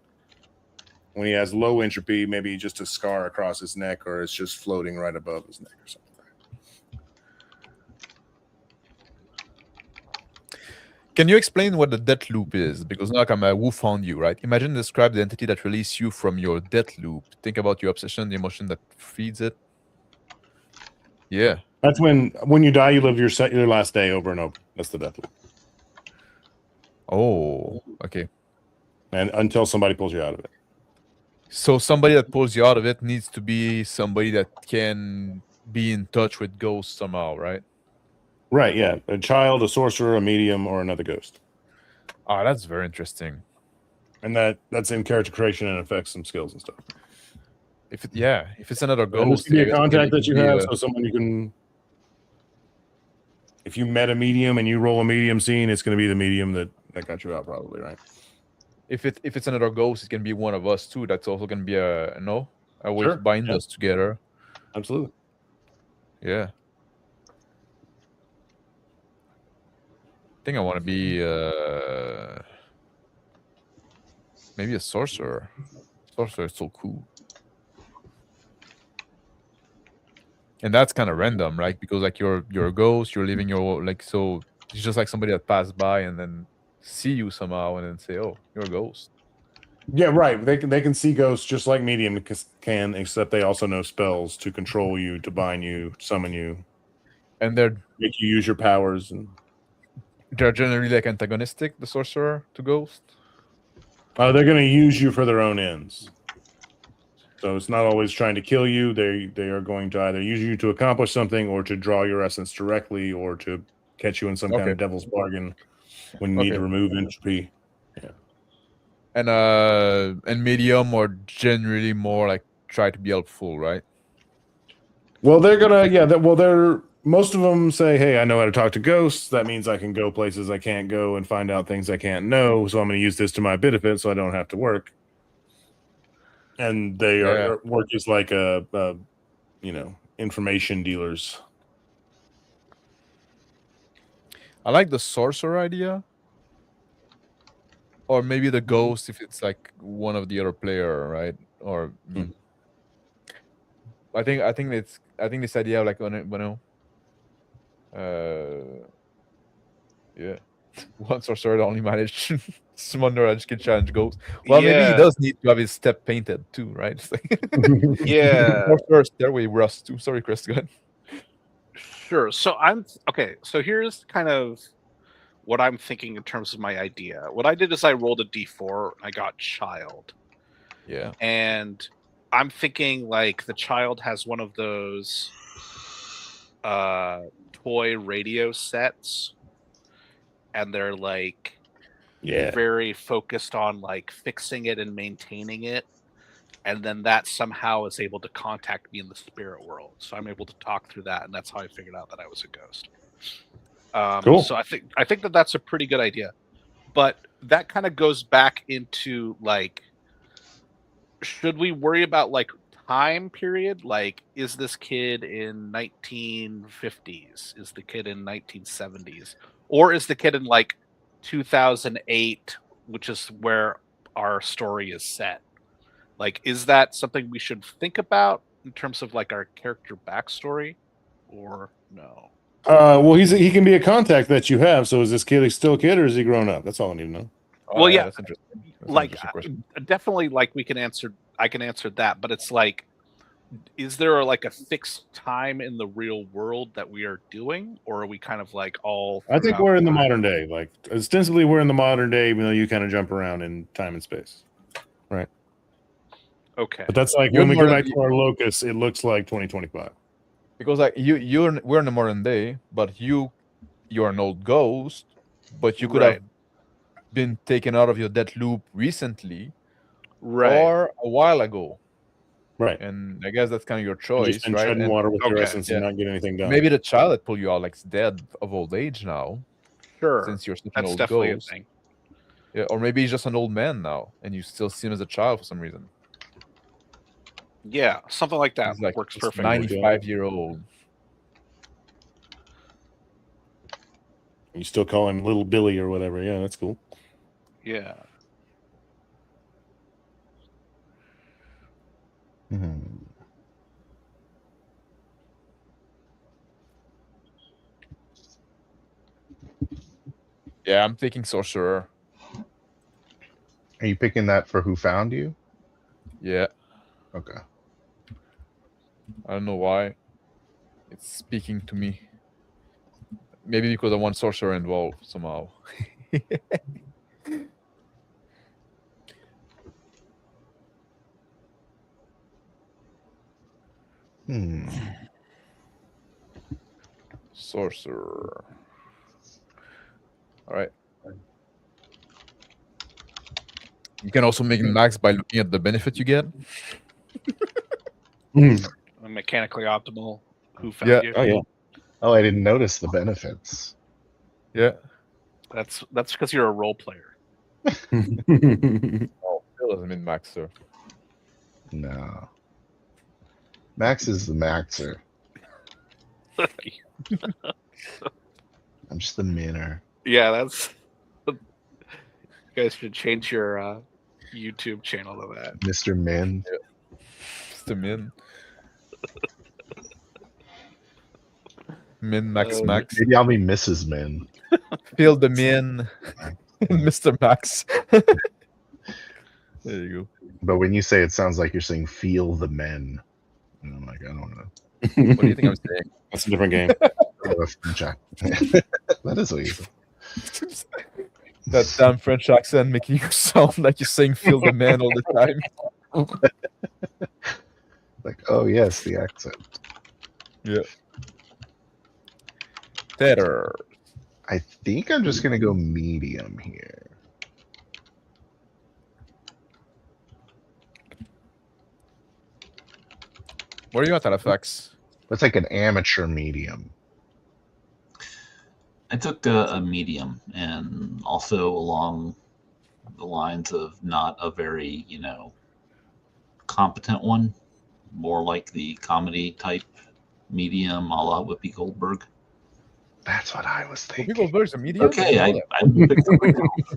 When he has low entropy, maybe just a scar across his neck or it's just floating right above his neck or something. Can you explain what the death loop is? Because now I'm who found you, right? Imagine describe the entity that released you from your death loop. Think about your obsession, the emotion that feeds it. Yeah. That's when you die, you live your last day over and over. That's the death loop. Oh, okay. And until somebody pulls you out of it. So somebody that pulls you out of it needs to be somebody that can be in touch with ghosts somehow, right? Right, yeah. A child, a sorcerer, a medium, or another ghost. Ah, that's very interesting. And that's in character creation and affects some skills and stuff. If it's another And this ghost, could be I a guess it contact can that you be have, a- so someone you can. If you met a medium and you roll a medium scene, it's going to be the medium that got you out, probably, right? If it's another ghost, it can be one of us too. That's also gonna be a way Sure, to bind yeah. us together. Absolutely. Yeah. I think I want to be maybe a sorcerer. Sorcerer is so cool. And that's kind of random, right? Because like you're a ghost, you're living your like so it's just like somebody that passed by and then see you somehow and then say, "Oh, you're a ghost." Yeah, right. They can see ghosts just like medium can, except they also know spells to control you, to bind you, summon you, And they're make you use your powers. And generally like antagonistic, the sorcerer to ghost. they're going to use you for their own ends. So it's not always trying to kill you. They are going to either use you to accomplish something or to draw your essence directly or to catch you in some kind Okay. of devil's bargain when you need to Okay. remove entropy. And medium or generally more like try to be helpful, right? Well, they're gonna, they're most of them say, "Hey, I know how to talk to ghosts. That means I can go places I can't go and find out things I can't know. So I'm going to use this to my benefit, so I don't have to work." And they are work is like a information dealers. I like the sorcerer idea. Or maybe the ghost if it's like one of the other player, right? Or I think this idea of like one sorcerer that only managed to summon their education challenge ghost. Well, maybe he does need to have his step painted too, right? It's like Yeah. Sorcerer stairway rust too. Sorry, Chris. Go ahead. Sure. So So here's kind of what I'm thinking in terms of my idea. What I did is I rolled a d4. I got child. Yeah. And I'm thinking like the child has one of those toy radio sets, and they're like very focused on like fixing it and maintaining it. And then that somehow is able to contact me in the spirit world. So I'm able to talk through that, and that's how I figured out that I was a ghost. Cool. So I think that that's a pretty good idea. But that kind of goes back into like, should we worry about like time period? Like, is this kid in 1950s? Is the kid in 1970s? Or is the kid in like 2008, which is where our story is set? Like, is that something we should think about in terms of like our character backstory, or no? Well, he can be a contact that you have. So is this kid still a kid or is he grown up? That's all I need to know. Oh, Well, yeah, that's interesting. That's an like interesting question. definitely like I can answer that, but it's like, is there like a fixed time in the real world that we are doing, or are we kind of like all I think throughout we're in the time? modern day. Like ostensibly, we're in the modern day, even though you kind of jump around in time and space. Okay. But that's like You're when we more go than- back to our locus, it looks like 2025. Because like we're in the modern day, but you're an old ghost, but you could Right. have been taken out of your death loop recently Right. or a while ago. Right. And I guess that's kind of your You've choice, just been right? treading And water with your Okay, essence and yeah. not get anything done. maybe the child that pulled you out like is dead of old age now, Sure. since you're such an That's old definitely ghost. a thing. Yeah, or maybe he's just an old man now, and you still see him as a child for some reason. Yeah, something like that He's like works this perfectly. 95-year-old. You still call him Little Billy or whatever. Yeah, that's cool. Yeah. Hmm. Yeah, I'm taking sorcerer. Are you picking that for who found you? Yeah, Okay. I don't know why. It's speaking to me. Maybe because I want sorcerer involved somehow. Hmm. Sorcerer. All right. You can also make max by looking at the benefit you get. Mechanically optimal. Who found Yeah. you? Oh yeah. Oh, I didn't notice the benefits. Yeah. That's because you're a role player. Oh, still doesn't mean maxer. No. Max is the maxer. I'm just the minner. Yeah, that's. You guys should change your YouTube channel to that. Mr. Min. Just a min. Min, max, Uh, max. Maybe I'll be Mrs. Min. Feel the min. Mr. Max. There you go. But when you say it sounds like you're saying feel the men. And I'm like, I don't know. What do you think I'm saying? That's a different game. That is what you said. That damn French accent making you sound like you're saying feel the man all the time. Like, oh yes, the accent. Yeah. Terror. I think I'm just gonna go medium here. Where are you at, FX? That's like an amateur medium. I took a medium, and also along the lines of not a very, competent one, more like the comedy type medium, a la Whoopi Goldberg. That's what I was thinking. People verse a medium? Okay, I I know that. picked something else.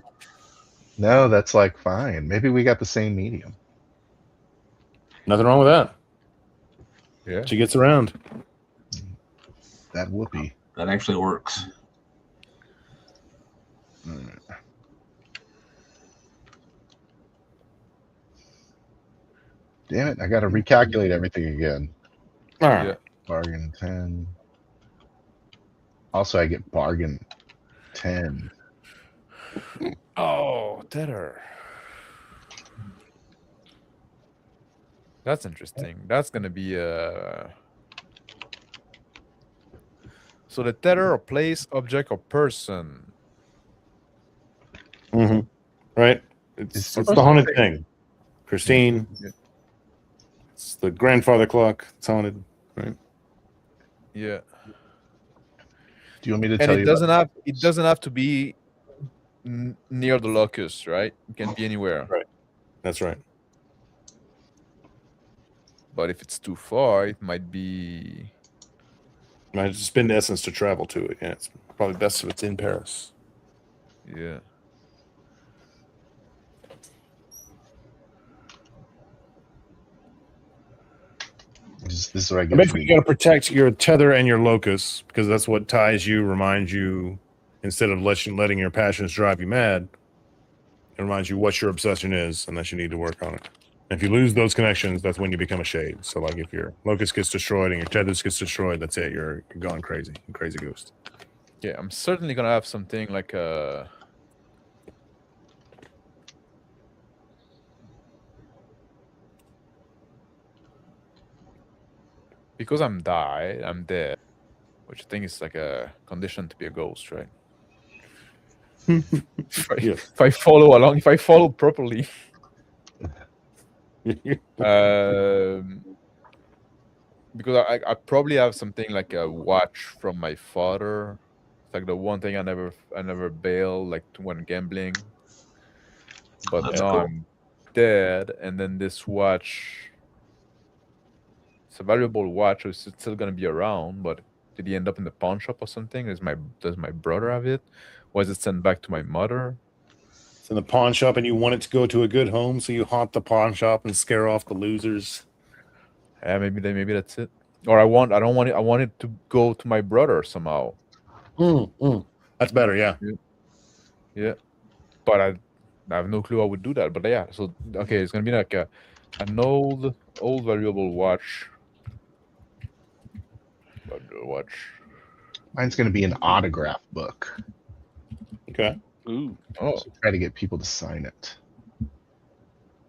No, that's like fine. Maybe we got the same medium. Nothing wrong with that. Yeah. She gets around. That whoopee. That actually works. Alright. Damn it, I gotta recalculate everything again. All right. Yeah. Bargain 10. Also, I get bargain 10. Oh, terror. That's interesting. That's gonna be so the terror or place, object, or person. Mm-hmm. Right. It's It's the haunted thing. Christine. Yeah. It's the grandfather clock. It's haunted. Yeah. Do you want me to And tell it you? doesn't have to be near the locus, right? It can be anywhere. Right. That's right. But if it's too far, it might be. I just spend essence to travel to it. Yeah, it's probably best if it's in Paris. Yeah. This is what I And get. basically, you got to protect your tether and your locus because that's what ties you, reminds you, instead of letting your passions drive you mad, it reminds you what your obsession is and that you need to work on it. And if you lose those connections, that's when you become a shade. So, like, if your locus gets destroyed and your tethers gets destroyed, that's it. You're gone crazy. Crazy ghost. Yeah, I'm certainly gonna have something like because I'm dead, which I think is like a condition to be a ghost, right? If I follow along, if I follow properly, because I probably have something like a watch from my father. It's like the one thing I never bail like when gambling. But That's now cool. I'm dead, and then this watch. It's a valuable watch. It's still gonna be around, but did he end up in the pawn shop or something? Does my brother have it? Was it sent back to my mother? It's in the pawn shop, and you want it to go to a good home, so you haunt the pawn shop and scare off the losers. Yeah, maybe that's it. Or I don't want it. I want it to go to my brother somehow. That's better, yeah. Yeah, but I have no clue how I would do that. But yeah, so okay, it's gonna be like an old valuable watch. Mine's going to be an autograph book. Okay. Ooh. Oh, So try to get people to sign it.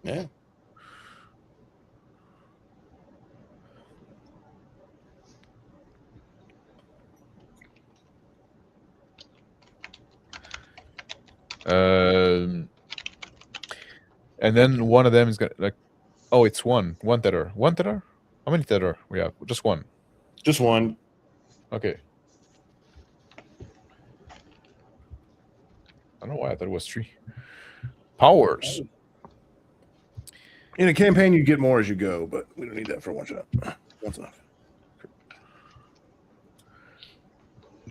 Yeah. and then one of them is gonna like, oh, it's one tether. One tether. How many tether we have? Just one. Just one. Okay. I don't know why I thought it was 3. Powers. In a campaign, you get more as you go, but we don't need that for one shot. That's enough.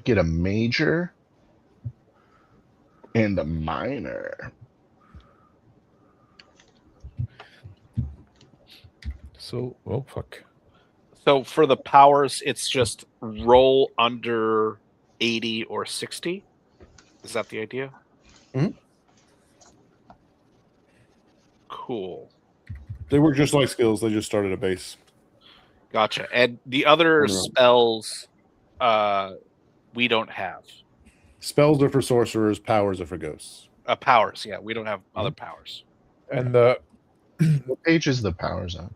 Get a major and a minor. So, oh fuck. So for the powers, it's just roll under 80 or 60. Is that the idea? Mhm. Cool. They work just like skills. They just start at a base. Gotcha. And the other Right. spells we don't have. Spells are for sorcerers. Powers are for ghosts. Powers, yeah. We don't have other powers. And What page is the powers on?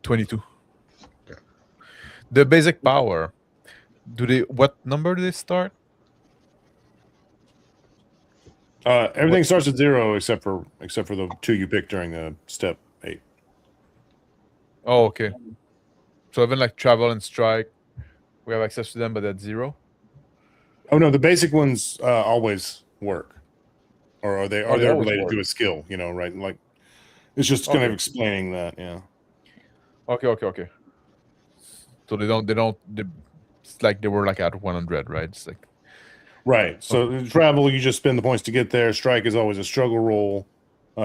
22. Okay. The basic power. What number do they start? Everything starts at 0 except for the 2 you picked during the step 8. Oh, okay. So even like travel and strike, we have access to them, but at 0. Oh no, the basic ones always work, or are they Oh, they always related work. to a skill? You know, right? Like it's just kind of Okay. explaining that. Yeah. Okay. So it's like they were like at 100, right? It's like Right. So travel, you just spend the points to get there. Strike is always a struggle roll.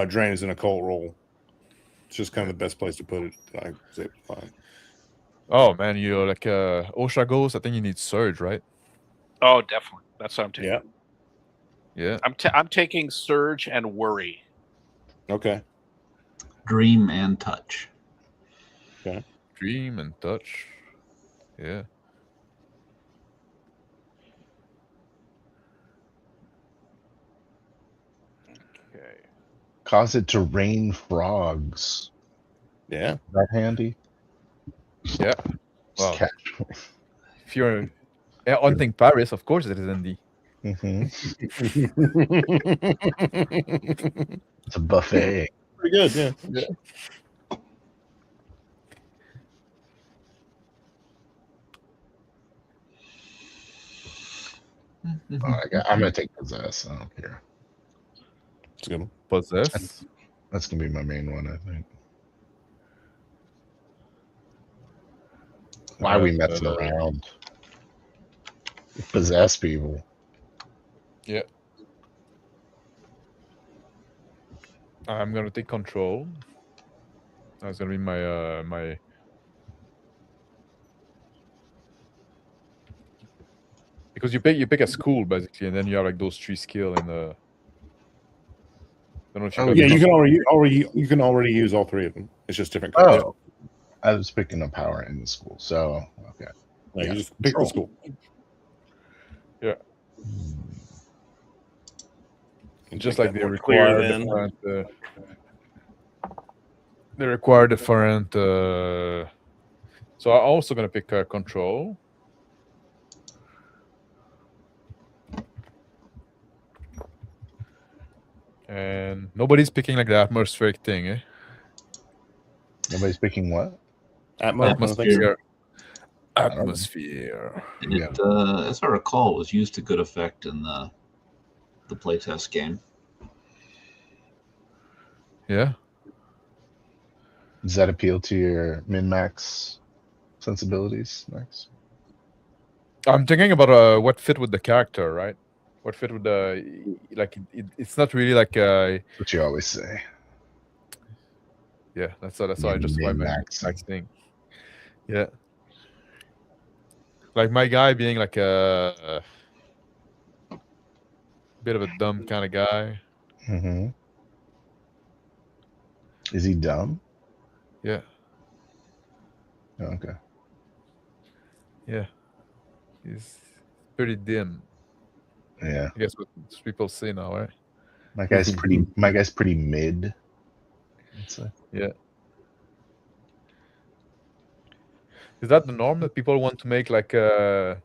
Drain is an occult roll. It's just kind of the best place to put it. I was able to find. oh man, you're like Osha goes. I think you need surge, right? Oh, definitely. That's what I'm taking. Yeah. Yeah. I'm taking surge and worry. Okay. Dream and touch. Dream and touch. Yeah. Okay. Cause it to rain frogs. Yeah. Is that handy? Yeah. Just Wow. catch. If you're hunting Paris, of course it is handy. It's a buffet. Pretty good. Yeah. I'm gonna take possess. I don't care. It's a good one. Possess. That's gonna be my main one, I think. Why are we messing around? Possess people. Yeah. I'm gonna take control. That's gonna be my Because you pick a school basically, and then you have like those 3 skill in the. I don't know if you Oh, got Yeah, the- you can already use all 3 of them. It's just different colors. Oh, I was picking a power in the school. So okay. Yeah, yeah, you just pick the control. school. just Make like that they more clear require then. different. They require different. So I'm also gonna pick control. And nobody's picking like the atmospheric thing, eh? Nobody's picking what? Atmo, I don't think so. Atmosphere. Atmosphere. And Yeah. it, as I recall, was used to good effect in the playtest game. Yeah. Does that appeal to your min-max sensibilities, Max? I'm thinking about what fit with the character, right? What fit with the like? It's not really like What you always say. yeah. That's why I just my Min-max. max thing. Yeah. Like my guy being like a bit of a dumb kind of guy. Mm-hmm. Is he dumb? Yeah. Oh, okay. Yeah. He's pretty dim. Yeah. I guess what people say now, right? My guy's pretty. My guy's pretty mid. I'd say. Is that the norm that people want to make like kind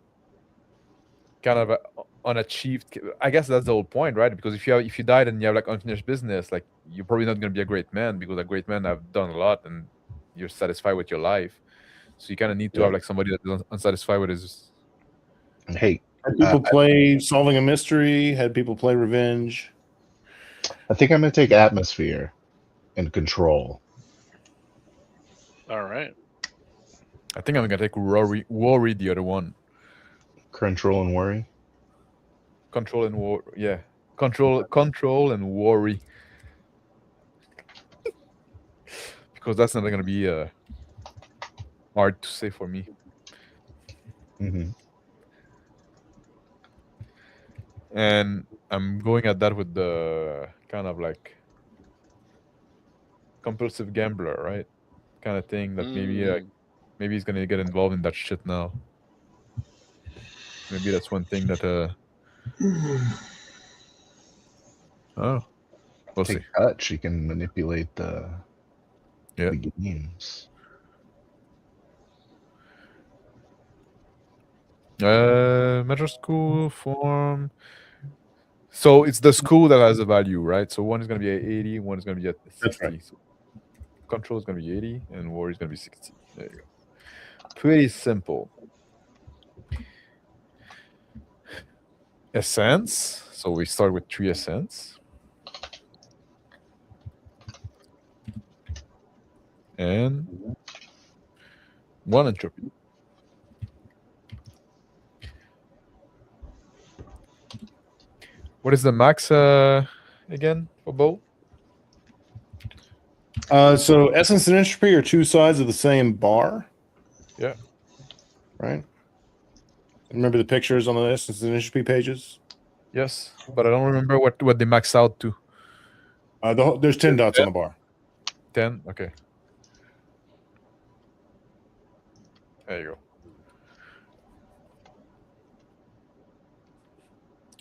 of a unachieved? I guess that's the whole point, right? Because if you died and you have like unfinished business, like you're probably not going to be a great man because a great man have done a lot and you're satisfied with your life. So you kind of need to have like somebody that is unsatisfied with his. Hey, Had people play solving a mystery. Had people play revenge. I think I'm gonna take atmosphere and control. All right. I think I'm gonna take worry the other one. Control and worry. Control and war. Yeah, control and worry. Because that's not gonna be hard to say for me. Mm-hmm. And I'm going at that with the kind of like compulsive gambler, right? Kind of thing that maybe he's gonna get involved in that shit now. Maybe that's one thing that oh, we'll see. Take touch. You can manipulate the Yeah. the games. Metro school form. So it's the school that has a value, right? So one is going to be at 80, one is going to be at 60. That's right. So control is going to be 80, and war is going to be 60. There you go. Pretty simple. Essence. So we start with 3 essence. And 1 entropy. What is the max again for both? So essence and entropy are 2 sides of the same bar. Yeah. Right. Remember the pictures on the essence and entropy pages? Yes, but I don't remember what they max out to. There's 10 dots on the bar. 10? Okay. There you go.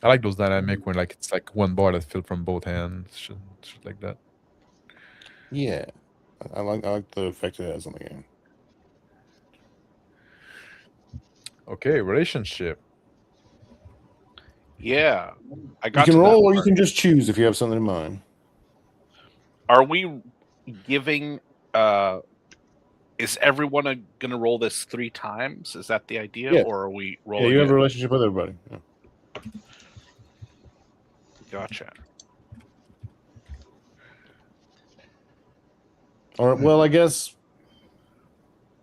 I like those dynamic when like it's like one bar that filled from both hands, shit like that. Yeah, I like the effect it has on the game. Okay, relationship. Yeah, I You got. can to that roll, or you part. can just choose if you have something in mind. Are we giving? Is everyone going to roll this 3 times? Is that the idea, Yeah. or are we Yeah, rolling? you have it? a relationship with everybody. Yeah. Gotcha. All right. Well, I guess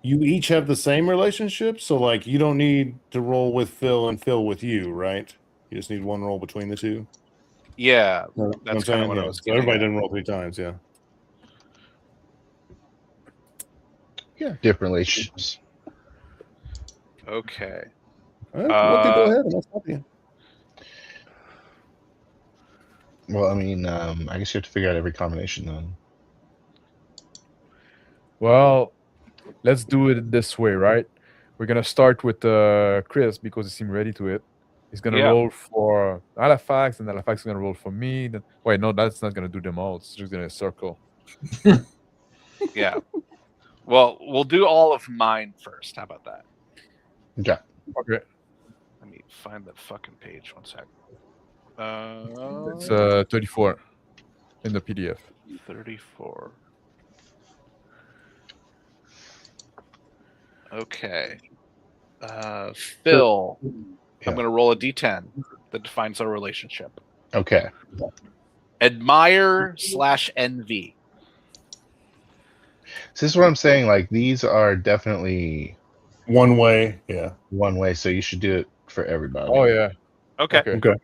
you each have the same relationship, so like you don't need to roll with Phil and Phil with you, right? You just need one roll between the two. Yeah, You know what that's I'm kind of saying? what I Yeah. was So getting everybody at. didn't roll 3 times. Yeah. Yeah, different relationships. Okay. All right, okay, go ahead. I'll stop you. Well, I mean, I guess you have to figure out every combination then. Well, let's do it this way, right? We're gonna start with Chris because he seemed ready to it. He's gonna Yeah. roll for Halifax, and Halifax is gonna roll for me. Then wait, no, that's not gonna do them all. It's just gonna circle. Yeah. Well, we'll do all of mine first. How about that? Okay. Okay. Let me find the fucking page. 1 sec. It's 34 in the PDF. 34. Okay. Phil, Yeah. I'm going to roll a d10 that defines our relationship. Okay. Admire/envy. So this is what I'm saying. Like, these are definitely One way. Yeah. one way, so you should do it for everybody. Oh yeah. Okay. Okay.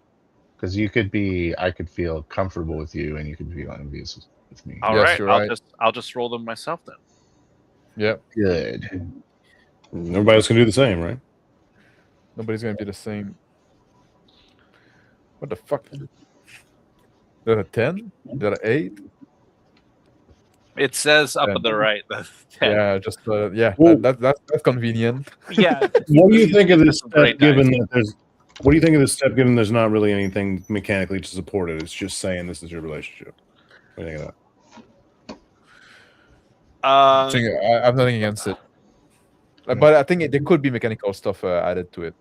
Because I could feel comfortable with you, and you could feel envious with me. All Yes, right. you're I'll right. just roll them myself then. Yep. Good. Everybody else can do the same, right? Nobody's gonna be the same. What the fuck? Is that a 10? Is that an 8? It says up 10. on the right. That's 10. Yeah, just yeah. Well- That's convenient. Yeah. What do you think of this Great step, given that there's? What do you think of this step, given there's not really anything mechanically to support it? It's just saying this is your relationship. What do you think of that? So, I have nothing against it. But I think there could be mechanical stuff added to it.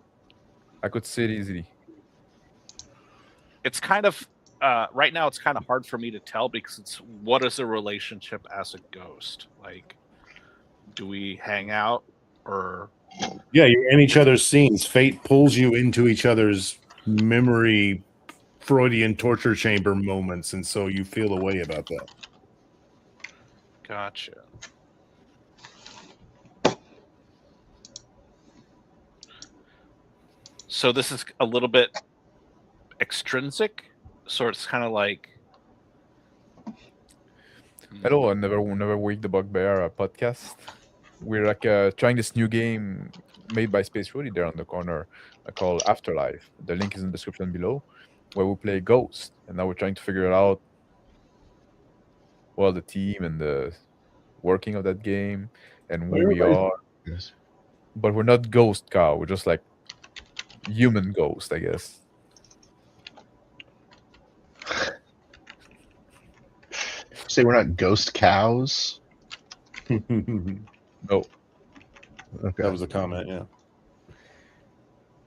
I could see it easily. It's kind of right now it's kind of hard for me to tell because it's what is a relationship as a ghost? Like, do we hang out or Yeah, you're in each other's scenes. Fate pulls you into each other's memory, Freudian torture chamber moments, and so you feel a way about that. gotcha? So this is a little bit extrinsic, so it's kind of like Hello, never wake the bugbear podcast. We're like trying this new game made by Space Rudy there on the corner called Afterlife. The link is in the description below, where we play Ghost, and now we're trying to figure it out. Well, the team and the working of that game and who we are. Yes. But we're not Ghost Cow. We're just like human ghost, I guess. Say we're not ghost cows. That No, Okay. was a comment, yeah.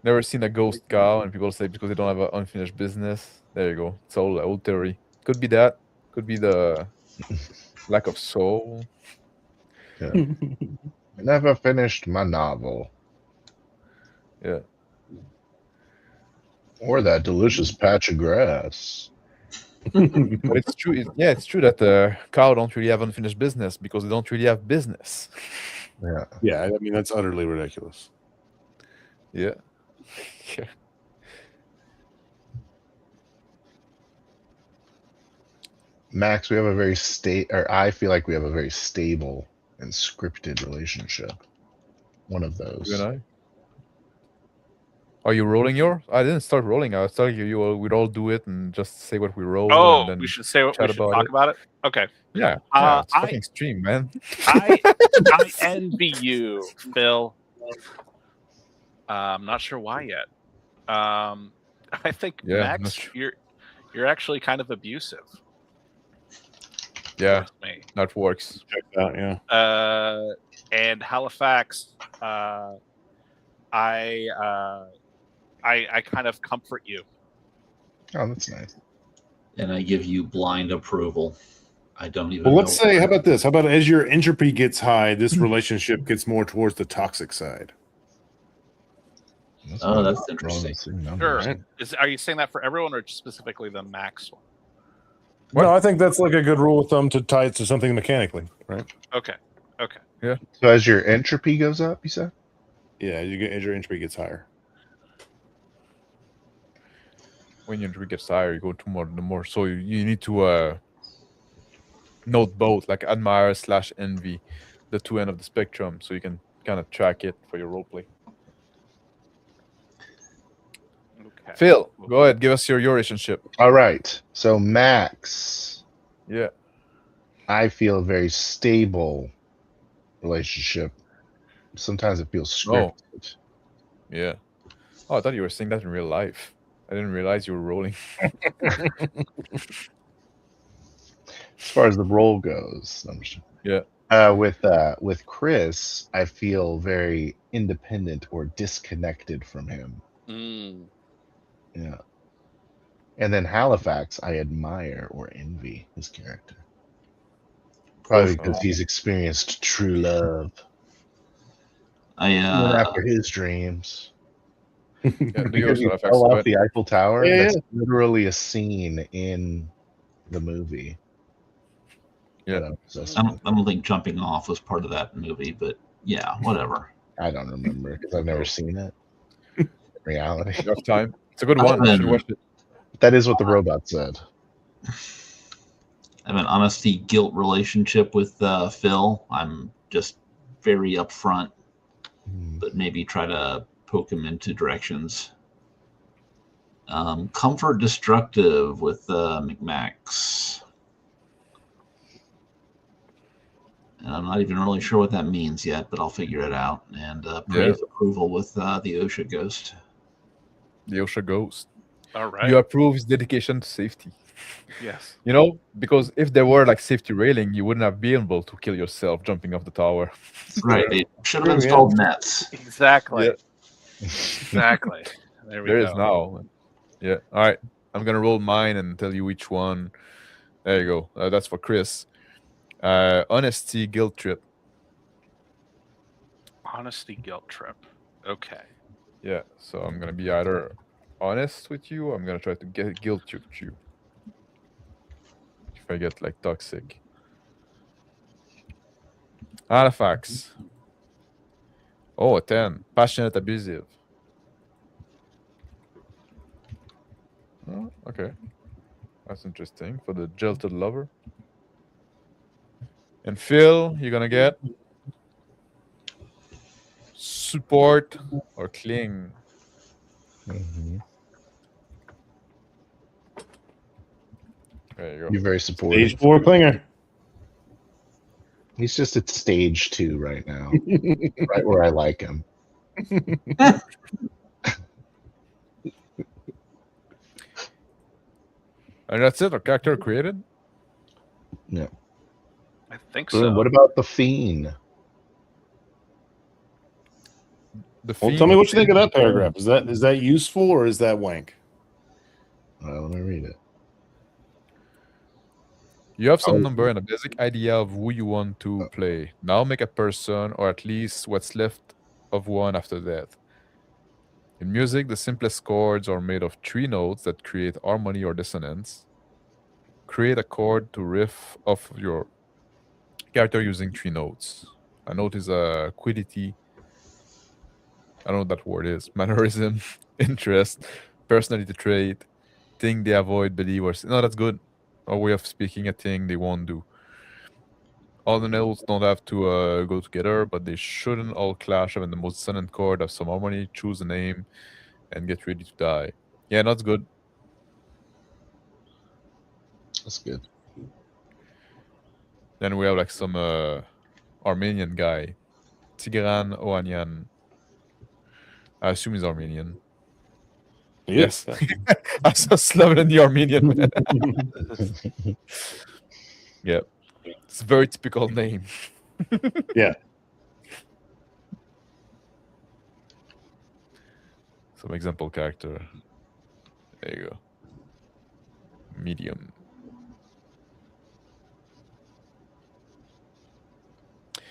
never seen a ghost cow, and people say because they don't have an unfinished business. There you go. It's all old theory. Could be that. Could be the lack of soul. I never finished my novel. Yeah. Or that delicious patch of grass. But it's true. It's true that cow don't really have unfinished business because they don't really have business. Yeah. Yeah, I mean, that's utterly ridiculous. Yeah. Yeah. Max, we have a very I feel like we have a very stable and scripted relationship. One of those. You and I. Are you rolling yours? I didn't start rolling. I was telling you we'd all do it and just say what we roll. oh, and then we should say what we chat should about talk it. about it. Okay, Yeah. It's I- fucking stream, man. I envy you, Phil. I'm not sure why yet. I think Yeah, Max, that's true. you're actually kind of abusive. Yeah, towards me. That works. Check that, yeah. And Halifax, I kind of comfort you. Oh, that's nice. And I give you blind approval. I don't even Well, let's know. say, how about this? How about as your entropy gets high, this relationship gets more towards the toxic side? Oh, that's Rolling interesting. the same numbers. Sure. Are you saying that for everyone or specifically the Max one? What? No, I think that's like a good rule of thumb to tie it to something mechanically, right? Okay. So as your entropy goes up, you said? Yeah, as your entropy gets higher. When your entropy gets higher, you go to the more. So you need to note both, like admire/envy, the two end of the spectrum, so you can kind of track it for your roleplay. Okay. Phil, go ahead. Give us your relationship. All right. So Max, Yeah. I feel a very stable relationship. Sometimes it feels Oh. scripted. Yeah. Oh, I thought you were saying that in real life. I didn't realize you were rolling. As far as the role goes. I'm just- Yeah. With Chris, I feel very independent or disconnected from him. Mm. Yeah. And then Halifax, I admire or envy his character. Probably because Oh. he's experienced true love. Went I after his dreams. Yeah, do yours, Because he Halifax, fell go off ahead. the Eiffel Tower. Yeah, That's literally a scene in the movie. Yeah. that I'm obsessed I with. don't think jumping off was part of that movie, but yeah, whatever. I don't remember because I've never seen it. In reality. You have time. It's a good I one. You should haven't- watch it. That is what the robot said. I have an honesty guilt relationship with Phil. I'm just very upfront, but maybe try to poke him into directions. Comfort destructive with McMax. And I'm not even really sure what that means yet, but I'll figure it out. And praise approval with the OSHA Ghost. The OSHA Ghost. All right. You approve his dedication to safety. Yes. You know, because if there were like safety railing, you wouldn't have been able to kill yourself jumping off the tower. Right. They should have Yeah. installed nets. Exactly. Yeah. Exactly. There we There go. is now. Yeah. All right. I'm gonna roll mine and tell you which one. There you go. That's for Chris. Honesty guilt trip. Honesty guilt trip. Okay. Yeah. So I'm gonna be either honest with you, or I'm gonna try to get guilt trip you. If I get like toxic. Halifax. Oh, a 10. Passionate abusive. Oh, okay. That's interesting for the jilted lover. And Phil, you're gonna get support or cling. Mhm. There you go. You're very supportive. Stage 4 clinger. He's just at stage 2 right now, right where I like him. And that's it. Our character created. I think So so. what about the Fiend? The Well, Fiend. tell me what you think of that paragraph. Is that useful or is that wank? Let me read it. You have some Oh. number and a basic idea of who you want to play. Now make a person, or at least what's left of one after death. In music, the simplest chords are made of 3 notes that create harmony or dissonance. Create a chord to riff off your character using 3 notes. A note is a quiddity. I don't know what that word is. Mannerism, interest, personality trait, thing they avoid, believe, or no, that's good. A way of speaking, a thing they won't do. All the notes don't have to go together, but they shouldn't all clash. Having the most dissonant chord, have some harmony, choose a name, and get ready to die. Yeah, that's good. That's good. Then we have like some Armenian guy, Tigran Ohanyan. I assume he's Armenian. Yes. I saw Slav and the Armenian man. Yeah. It's a very typical name. Yeah. Some example character. There you go. Medium. Do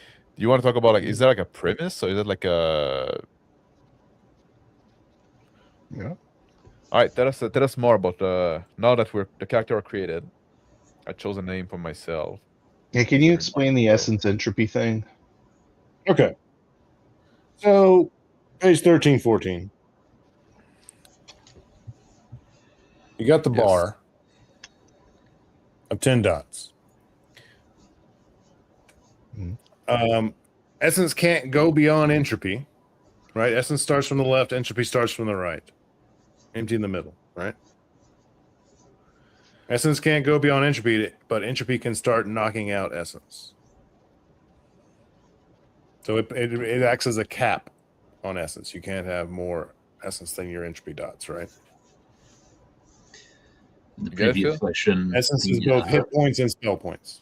you want to talk about like, is there like a premise or is it like a? Yeah. All right, tell us more about now that the character are created. I chose a name for myself. Hey, can you explain the essence entropy thing? Okay. So, page 13, 14. You got the Yes. bar of 10 dots. Essence can't go beyond entropy, right? Essence starts from the left, entropy starts from the right. empty in the middle, right? Essence can't go beyond entropy, but entropy can start knocking out essence. So it acts as a cap on essence. You can't have more essence than your entropy dots, right? In the You get it, previous Phil? session, Essence is the, both hit points and spell points.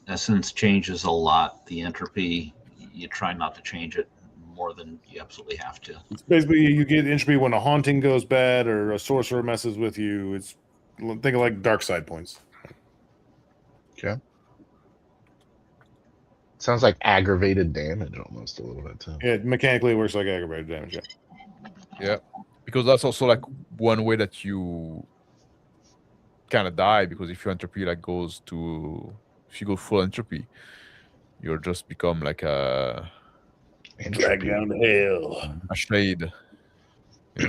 essence changes a lot. The entropy, you try not to change it more than you absolutely have to. It's basically you get entropy when a haunting goes bad or a sorcerer messes with you. It's think of like dark side points. Okay. Sounds like aggravated damage almost a little bit too. It mechanically works like aggravated damage. Yeah. Yeah, because that's also like one way that you kind of die, because if your entropy like goes to, if you go full entropy, you'll just become like a Drag down to hell. shade. Yeah.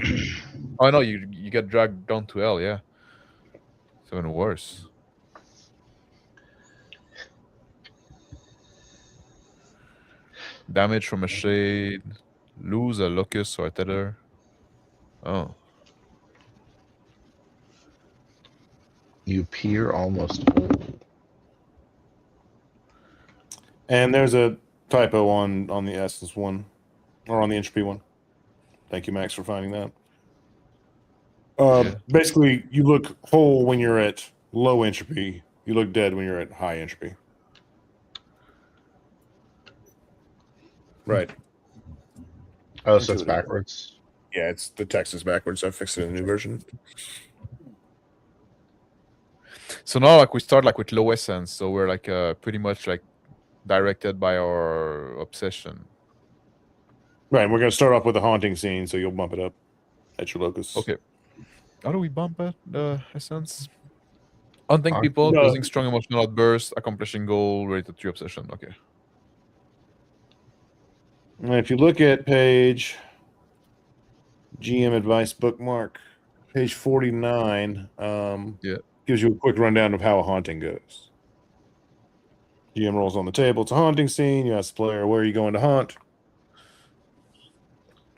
Oh no, you get dragged down to hell. Yeah, it's even worse. Damage from a shade, lose a locus or a tether. Oh, You appear almost old. And there's a typo on the essence one, or on the entropy one. Thank you, Max, for finding that. Yeah. Basically, you look whole when you're at low entropy. You look dead when you're at high entropy. Right. Oh, so it's Intuitive. backwards. Yeah, it's the text is backwards. I fixed it in the new version. so now like we start like with low essence, so we're like pretty much like directed by our obsession. Right. We're going to start off with a haunting scene, so you'll bump it up at your locus. Okay. How do we bump it? The essence? Hunting Ar- people, No. causing strong emotional outbursts, accomplishing goal related to your obsession. Okay. And if you look at page GM advice bookmark, page 49, Yeah. gives you a quick rundown of how a haunting goes. GM rolls on the table. It's a haunting scene. You ask the player, where are you going to haunt?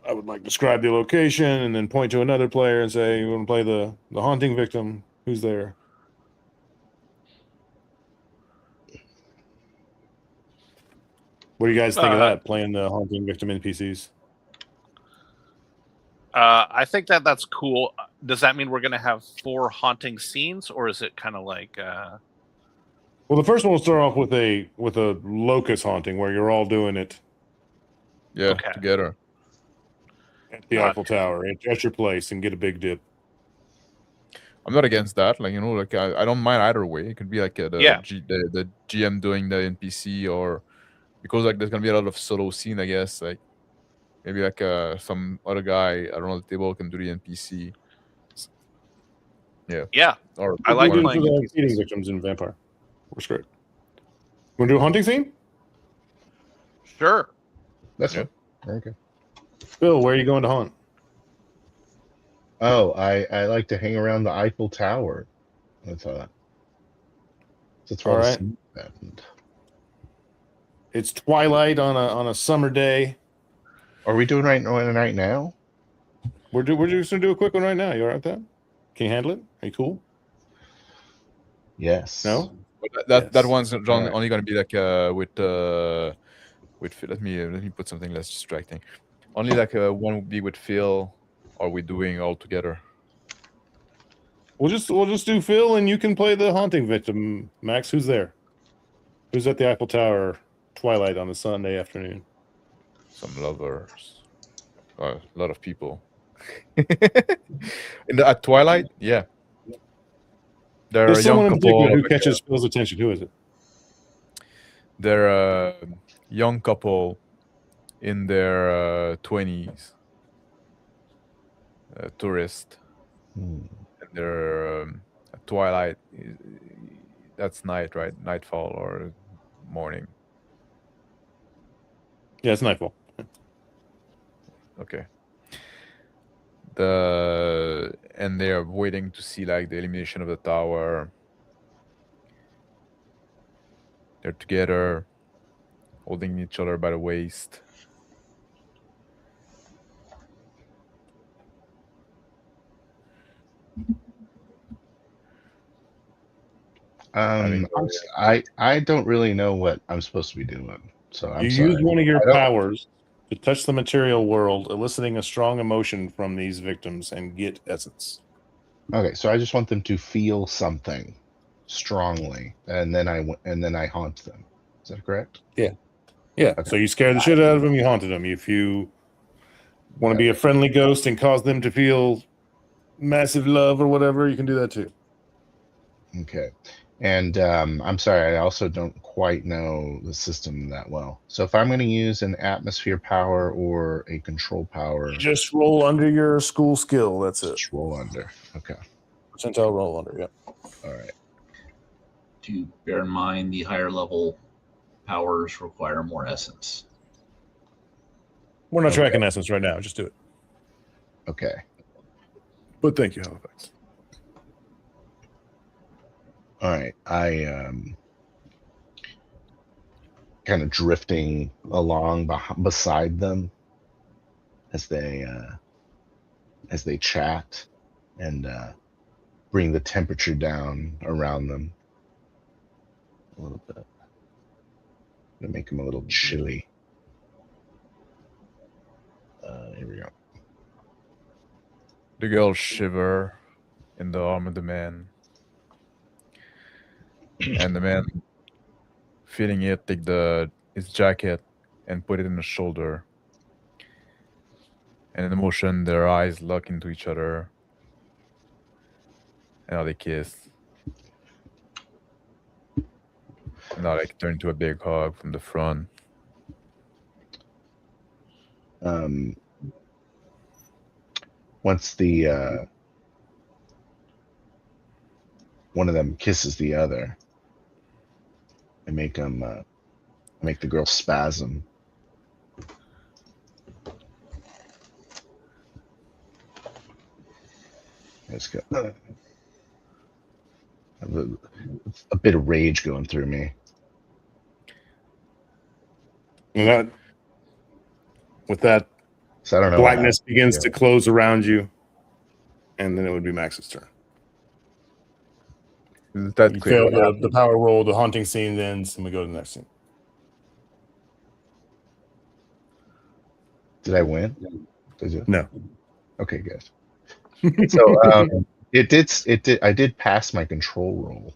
I would like to describe the location and then point to another player and say, you want to play the haunting victim? Who's there? What do you guys think of that, playing the haunting victim NPCs? I think that's cool. Does that mean we're going to have 4 haunting scenes, or is it kind of like? Well, the first one will start off with a locus haunting where you're all doing it Yeah, Okay. together. at the Eiffel Tower at your place and get a big dip. I'm not against that. Like, you know, like I don't mind either way. It could be like the Yeah. the GM doing the NPC, or because like there's gonna be a lot of solo scene, I guess. Like maybe like some other guy around the table can do the NPC. Yeah, Or I like We're doing playing for the NPCs. feeding victims in Vampire. Works great. Want to do a hunting scene? sure. That's Yeah. fine. Okay. Bill, where are you going to haunt? Oh, I like to hang around the Eiffel Tower. I thought. That's where All all the right. scenes happened. It's twilight on a summer day. Are we doing right now? We're just gonna do a quick one right now. You all right with that? Can you handle it? Are you cool? Yes. No? But that Yes. one's John, Alright. only gonna be like with let me put something less distracting. Only like one would be with Phil, or we're doing all together. We'll just do Phil, and you can play the haunting victim. Max, who's there? Who's at the Eiffel Tower twilight on a Sunday afternoon? Some lovers, a lot of people. At twilight, yeah. They're There's a someone young in particular couple. who catches Phil's attention. Who is it? They're a young couple in their 20s, tourist, Hmm. and they're at twilight. That's night, right? Nightfall or morning. Yeah, it's nightfall. Okay. And they are waiting to see like the illumination of the tower. They're together, holding each other by the waist. think- I don't really know what I'm supposed to be doing. So I'm You sorry. use one of your I don't- powers to touch the material world, eliciting a strong emotion from these victims and get essence. Okay, so I just want them to feel something strongly, and then I haunt them. Is that correct? Yeah. Okay. So you scare the shit out of them, you haunted them. If you want to be a friendly ghost and cause them to feel massive love or whatever, you can do that too. Okay. And I'm sorry, I also don't quite know the system that well. So if I'm going to use an atmosphere power or a control power, Just roll under your school skill. That's it. just roll under. Okay. Percentile roll under. Yeah. All right. To bear in mind, the higher level powers require more essence. We're not Okay. tracking essence right now. Just do it. Okay. But thank you, Halifax. All right. I kind of drifting along beside them as they chat and bring the temperature down around them a little bit to make them a little chilly. Here we go. The girls shiver in the arm of the man. And the man, feeling it, take his jacket and put it in his shoulder. And in the motion, their eyes lock into each other. And now they kiss. And now they turn into a big hug from the front. Once the one of them kisses the other, I make the girl spasm. It's got a bit of rage going through me. And that, with that, So I don't know. what blackness begins yeah. to close around you, and then it would be Max's turn. Is that You quick? fail the power roll, the haunting scene ends, and we go to the next scene. Did I win? Did you? No. Okay, good. So it did. I did pass my control roll.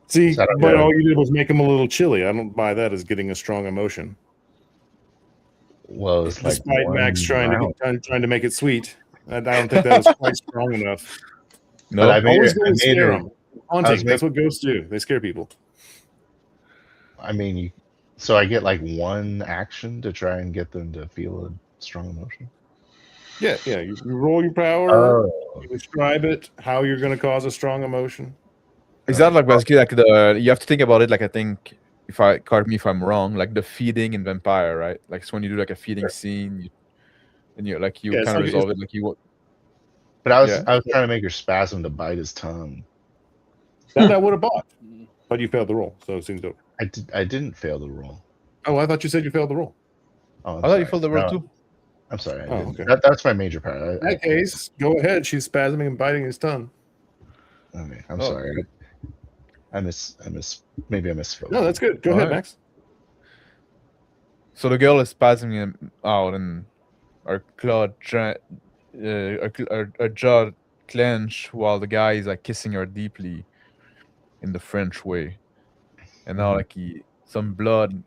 See, So I don't but know. all you did was make him a little chilly. I don't buy that as getting a strong emotion. Well, it's like Despite Max one round. trying to make it sweet, I don't think that was quite strong enough. No, But I made Always it. go I and made scare her. them. Haunting. making- That's what ghosts do. They scare people. I mean, so I get like one action to try and get them to feel a strong emotion. Yeah. You roll your power. Oh, You describe it, how you're going to cause a strong emotion. is that like basically like you have to think about it like I think correct me if I'm wrong, like the feeding in Vampire, right? Like it's when you do like a feeding scene, and you Yeah, it's kind of like- resolve it like you. but I was Yeah. trying to make her spasm to bite his tongue. That I would have bought, but you failed the roll, so it seems over. I didn't fail the roll. Oh, I thought you said you failed the roll. Oh, I'm I thought you sorry. filled the roll No, too. I'm sorry. I Oh, didn't. okay. That's my major power. In that case, go ahead. She's spasming and biting his tongue. Okay, I'm Oh, sorry. I miss. Maybe I misspoke. No, that's good. Go ahead, Alright. Max. So the girl is passing him out, and her her jaw clench while the guy is like kissing her deeply in the French way, and now like some blood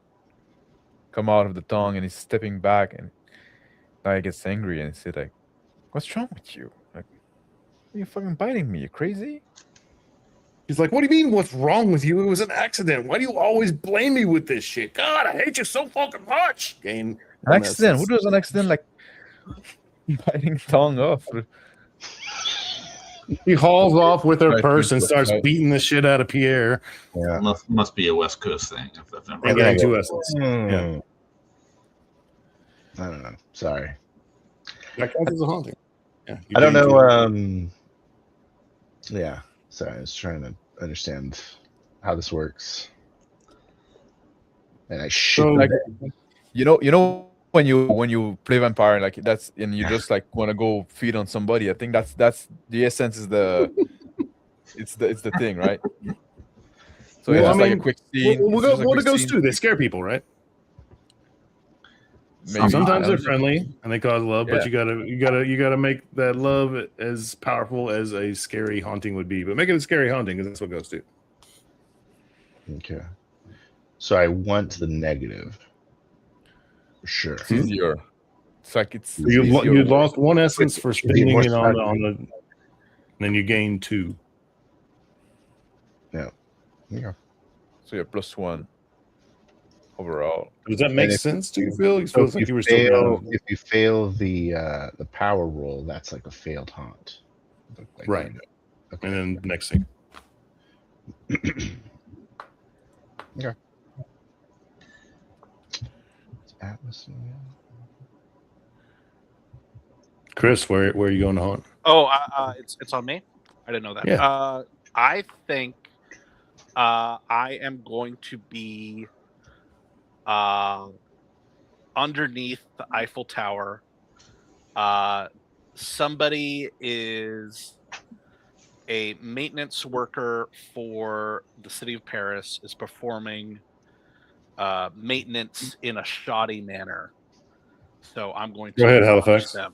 come out of the tongue, and he's stepping back, and now he gets angry and he's like, "What's wrong with you? Like, are you fucking biting me? You crazy?" He's like, "What do you mean? What's wrong with you? It was an accident. Why do you always blame me with this shit? God, I hate you so fucking much." Gain An accident? Who does an accident like biting tongue off? He hauls off with her Right, purse and right. starts beating the shit out of Pierre Yeah. Must be a West Coast thing. If I've never and Yeah. getting 2 essence. Hmm. I don't know. Sorry. That counts as a haunting. Yeah, you I don't gain know. 2. Yeah. Sorry, I was trying to understand how this works. And I shit. So- Like, you know when you play Vampire, like that's, and you just like want to go feed on somebody. I think that's the essence is the it's the thing, right? So it's Well, I just like a mean, quick scene. We'll it's go. just a What do quick ghosts scene. do? They scare people, right? Maybe. Sometimes I they're don't know. friendly and they cause love, but Yeah. you gotta make that love as powerful as a scary haunting would be. But make it a scary haunting because that's what ghosts do. Okay. So I want the negative. For sure. It's easier. It's like it's You easier. you lost one essence for It'd be spending more it on strategy. the, and then you gain 2. Yeah. So you're +1 overall. Does that make And if- sense to you, Phil? It So feels like you were still grounded. if you fail the power roll, that's like a failed haunt. Like, Right. Okay. And then next thing. Okay. Atlas. Chris, where are you going to haunt? Oh, it's on me. I didn't know that. Yeah. I think I am going to be underneath the Eiffel Tower. Somebody is a maintenance worker for the city of Paris is performing maintenance in a shoddy manner. So I'm going to Go ahead, watch Halifax. them.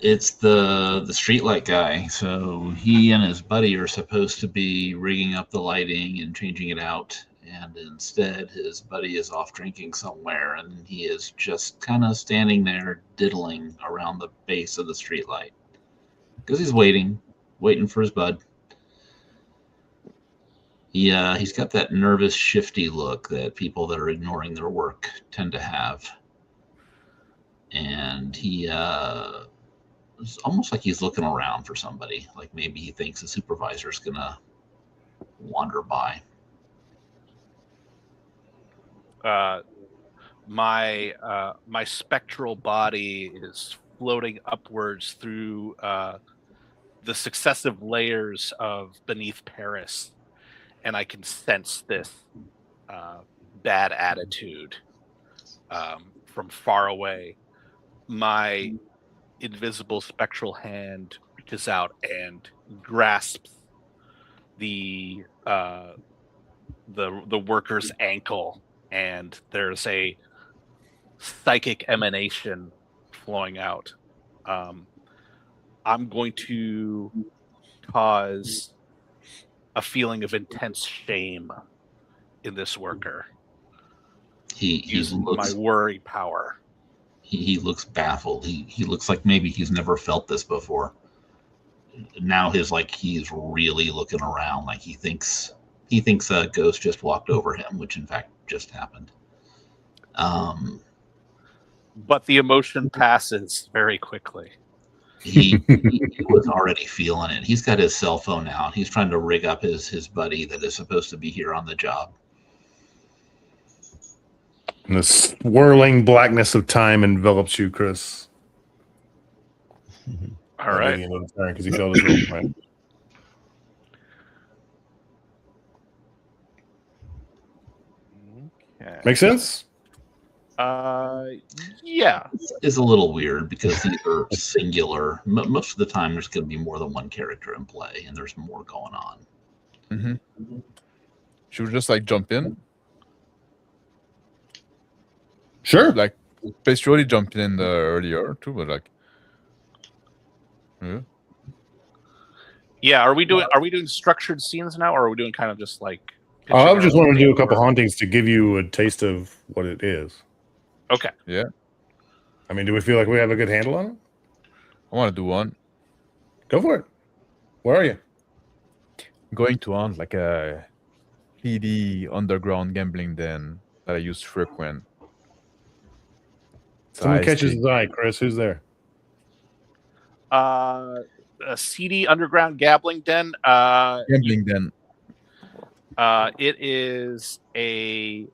It's the streetlight guy. So he and his buddy are supposed to be rigging up the lighting and changing it out, and instead his buddy is off drinking somewhere, and he is just kind of standing there diddling around the base of the streetlight because he's waiting for his bud. He's got that nervous, shifty look that people that are ignoring their work tend to have. And he it's almost like he's looking around for somebody, like maybe he thinks the supervisor's gonna wander by. My spectral body is floating upwards through the successive layers of beneath Paris, and I can sense this bad attitude from far away. My invisible spectral hand reaches out and grasps the worker's ankle, and there's a psychic emanation flowing out. I'm going to cause a feeling of intense shame in this worker. He Using looks my worry power. he looks baffled. He looks like maybe he's never felt this before. Now he's really looking around, like he thinks a ghost just walked over him, which in fact just happened. But the emotion passes very quickly. He was already feeling it. He's got his cell phone out. He's trying to rig up his buddy that is supposed to be here on the job. And the swirling blackness of time envelops you, Chris. All right. Because he felt his rope, right? Okay. Make sense? Yeah. It's a little weird because these are singular. Most of the time, there's going to be more than one character in play, and there's more going on. Mm-hmm. Should we just like jump in? Sure. Like Space Jody jumped in earlier too, but like, yeah. Yeah. Are we doing structured scenes now, or are we doing kind of just like? I just wanted to do a pitching couple our- hauntings to give you a taste of what it is. Okay. Yeah. I mean, do we feel like we have a good handle on it? I want to do one. Go for it. Where are you? I'm going to haunt like a PD underground gambling den that I use frequent. It's Someone high catches stake. his eye, Chris. Who's there? A seedy underground gambling den. Gambling den. It is a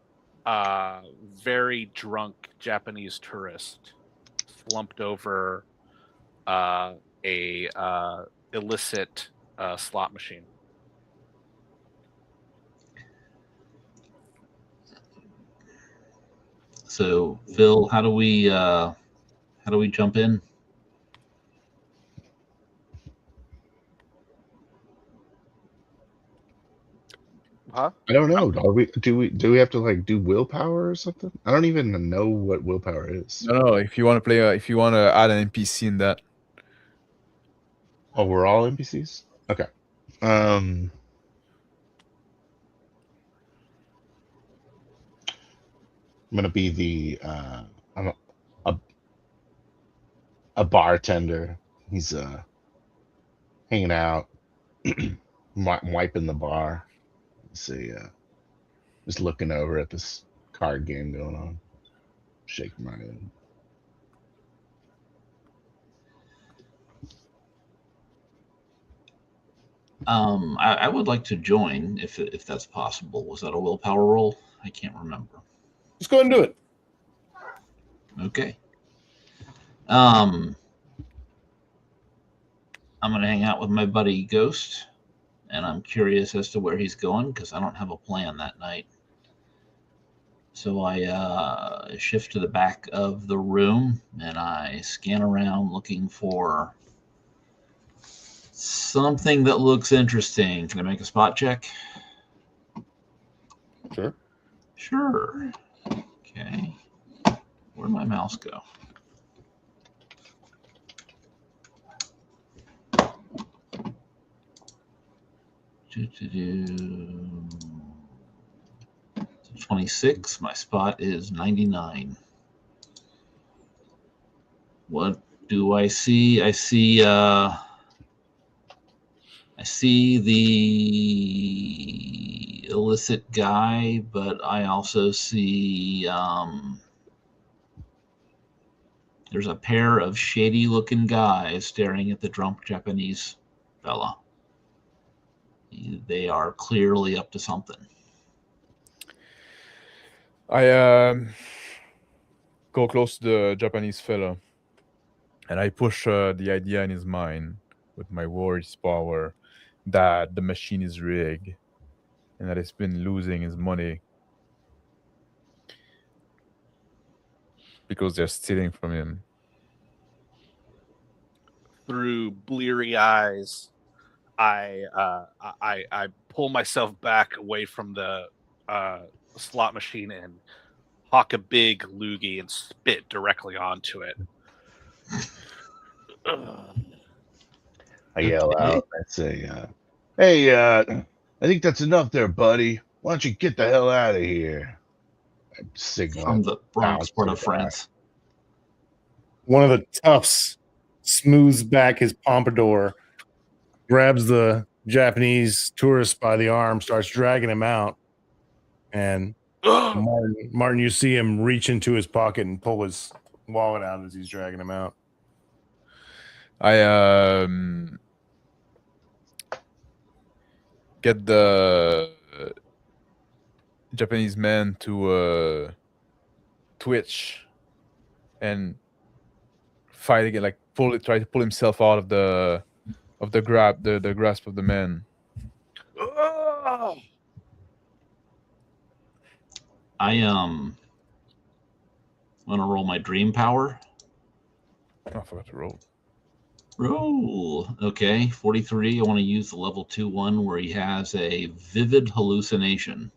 very drunk Japanese tourist slumped over a illicit slot machine. So, Phil, how do we jump in? Huh? I don't know. Are we? Do we have to like do willpower or something? I don't even know what willpower is. No. If you want to play, if you want to add an NPC in that, Oh, we're all NPCs. Okay. I'm gonna be the I'm a bartender. He's hanging out, wiping the bar. See, just looking over at this card game going on, shaking my head. I would like to join if that's possible. Was that a willpower roll? I can't remember. Just go ahead and do it. Okay. I'm gonna hang out with my buddy Ghost, and I'm curious as to where he's going because I don't have a plan that night. So I shift to the back of the room and I scan around looking for something that looks interesting. Can I make a spot check? Sure. Sure. Okay. Where'd my mouse go? Do. 26. My spot is 99. What do I see? I see the illicit guy, but I also see there's a pair of shady looking guys staring at the drunk Japanese fella. They are clearly up to something. I go close to the Japanese fella, and I push the idea in his mind with my words power that the machine is rigged and that it's been losing his money because they're stealing from him. Through bleary eyes, I pull myself back away from the slot machine and hawk a big loogie and spit directly onto it. I yell out. I say, "Hey, I think that's enough, there, buddy. Why don't you get the hell out of here?" I signal From the Bronx bounce part to of the back. France. One of the toughs smooths back his pompadour, grabs the Japanese tourist by the arm, starts dragging him out. And Martin, you see him reach into his pocket and pull his wallet out as he's dragging him out. I get the Japanese man to twitch and fight again, like try to pull himself out of the grasp of the man. I want to roll my dream power. Oh, I forgot to roll. Roll. Okay, 43. I want to use the level 2-1 where he has a vivid hallucination.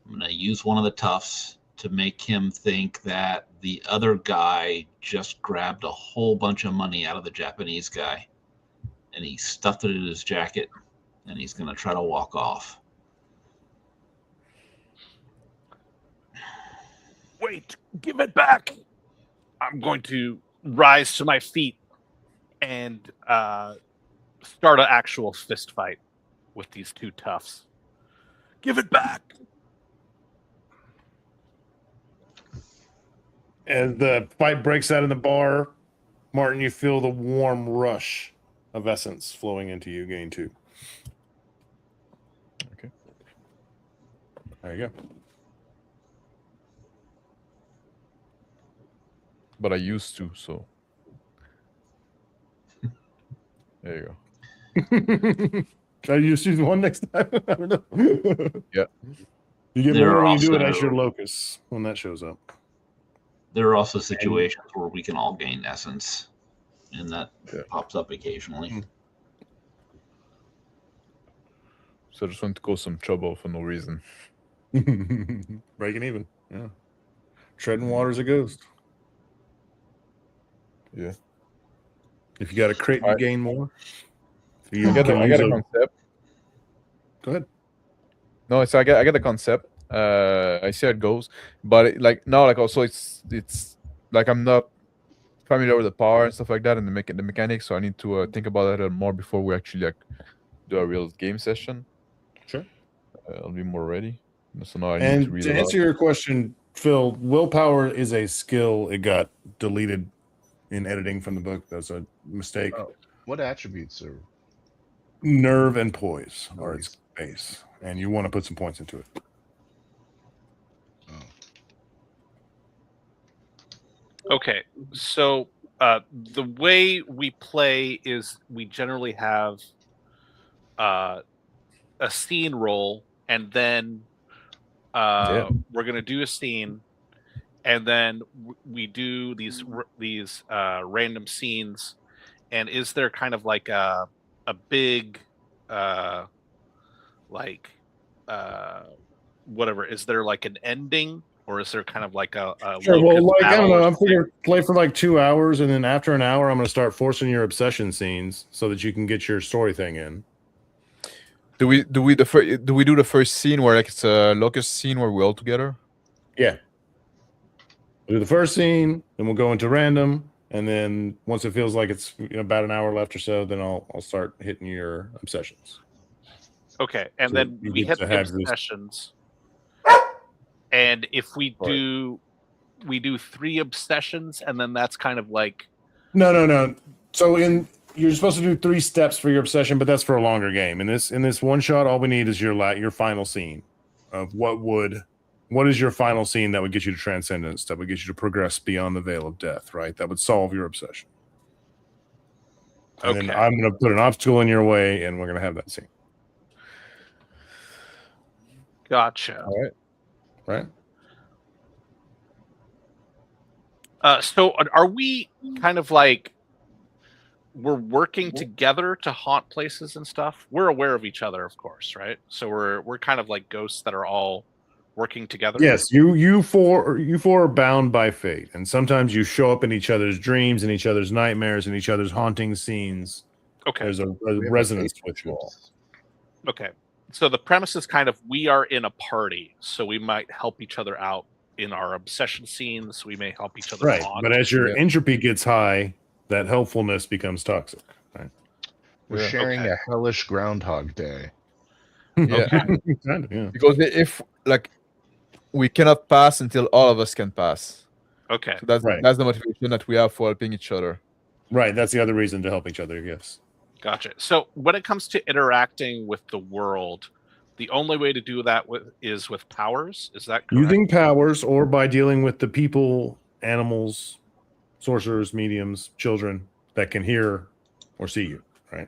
I'm going to use one of the toughs to make him think that the other guy just grabbed a whole bunch of money out of the Japanese guy and he stuffed it in his jacket and he's going to try to walk off. Wait, give it back! I'm going to rise to my feet and start an actual fist fight with these two toughs. Give it back! As the fight breaks out in the bar, Martin, you feel the warm rush of essence flowing into you, gain 2. Okay. There you go. But I used to, so there you go. Try to use one next time. I don't know. Yeah. You get There more are when you do it also- as your locus when that shows up. There are also situations where we can all gain essence, and that Yeah. pops up occasionally. So I just want to cause some trouble for no reason. Breaking even. Yeah. Treading water as a ghost. Yeah. If you got a crit, you Alright. gain more. I get a concept. Go ahead. No, so I get the concept. I see how it goes, but also it's like I'm not familiar with the power and stuff like that and the mechanics, so I need to think about that a little more before we actually do a real game session. Sure. I'll be more ready. So now I need And to read to a lot. answer your question, Phil, willpower is a skill. It got deleted in editing from the book. That's a mistake. Oh. What attributes are? Nerve and poise are its base, and you want to put some points into it. Okay, so the way we play is we generally have a scene roll, and then we're gonna do a scene, and then we do these random scenes. And is there kind of like a big whatever? Is there like an ending? Or is there kind of like a Sure. Well, Locust I battle don't know. or I'm something? figuring play for like 2 hours, and then after an hour, I'm going to start forcing your obsession scenes so that you can get your story thing in. Do we do the first scene where like it's a locust scene where we're all together? Yeah. We'll do the first scene, then we'll go into random, and then once it feels like it's about an hour left or so, then I'll start hitting your obsessions. Okay, and So then you we get hit to the have this- obsessions. And if we do 3 obsessions, and then that's kind of like No. So you're supposed to do 3 steps for your obsession, but that's for a longer game. In this one shot, all we need is your final scene of what is your final scene that would get you to transcendence, that would get you to progress beyond the veil of death, right? That would solve your obsession. And then Okay. I'm going to put an obstacle in your way, and we're going to have that scene. gotcha. All right. Right? So are we kind of like we're working together to haunt places and stuff? We're aware of each other, of course, right? So we're kind of like ghosts that are all working together. Yes, you four are bound by fate, and sometimes you show up in each other's dreams, in each other's nightmares, in each other's haunting scenes. Okay. There's a We have resonance fate with you all. troops. Okay. So the premise is kind of we are in a party, so we might help each other out in our obsession scenes. We may help each other Right, haunt. but as your Yeah. entropy gets high, that helpfulness becomes toxic. Right? We're Yeah. sharing Okay. a hellish Groundhog Day. Yeah. Kind of, yeah. Because if like we cannot pass until all of us can pass. Okay. So that's Right. that's the motivation that we have for helping each other. Right, that's the other reason to help each other. Yes. Gotcha. So when it comes to interacting with the world, the only way to do that is with powers. Is that correct? Using powers or by dealing with the people, animals, sorcerers, mediums, children that can hear or see you. Right.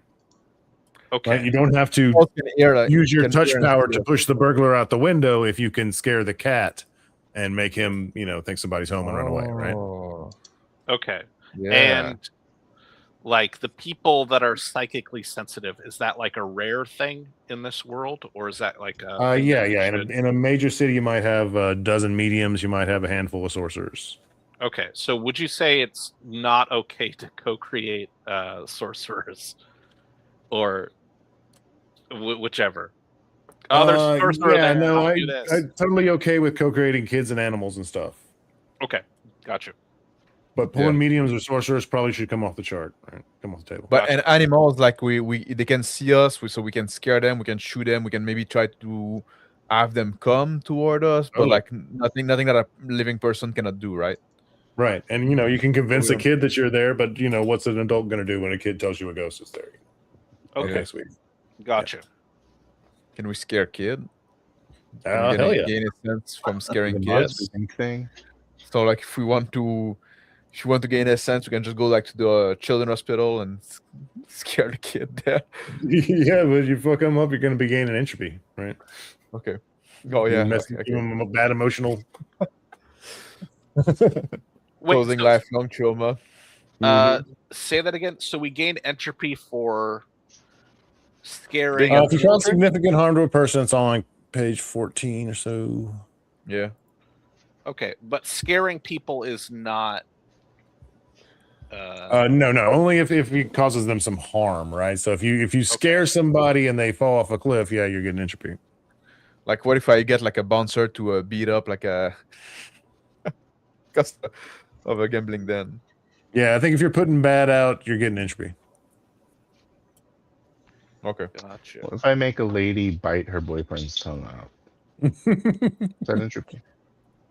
Okay. Right. You don't have to All can hear, like, use your can touch hear and power see to us. push the burglar out the window if you can scare the cat and make him, think somebody's home and run away. Right. Oh, Okay. yeah. And like the people that are psychically sensitive, is that like a rare thing in this world, or is that like a thing Yeah. that we In should- a major city, you might have a dozen mediums. You might have a handful of sorcerers. Okay, so would you say it's not okay to co-create sorcerers, or whichever? Oh, there's a sorcerer yeah, there. no, I'll do this. I'm totally okay with co-creating kids and animals and stuff. Okay, gotcha. But pulling Yeah. mediums or sorcerers probably should come off the chart. Right? Come off the table. But and animals, like we they can see us, so we can scare them, we can shoot them, we can maybe try to have them come toward us, but Oh. like nothing that a living person cannot do, right? Right. And you can convince a Yeah. kid that you're there, but what's an adult going to do when a kid tells you a ghost is there? Okay, Sweet. gotcha. Can we scare kid? Can we Hell yeah. gain a sense from scaring The kids? Muzz thing. So like if you want to gain a sense, we can just go like to the children's hospital and scare the kid there. Yeah, but if you fuck them up, you're going to be gaining entropy, right? Okay. Oh yeah. Give Okay. them a bad emotional. Wait, Causing so, lifelong trauma. say that again. So we gain entropy for Scaring. Getting If you cause children? significant harm to a person, it's on like page 14 or so. Yeah. Okay, but scaring people is not. No, only if it causes them some harm, right? So if you scare somebody and they fall off a cliff, yeah, you're getting entropy. Like, what if I get like a bouncer to beat up like a because of a gambling den? Yeah, I think if you're putting bad out, you're getting entropy. Okay. Gotcha. What if I make a lady bite her boyfriend's tongue out? Is that entropy?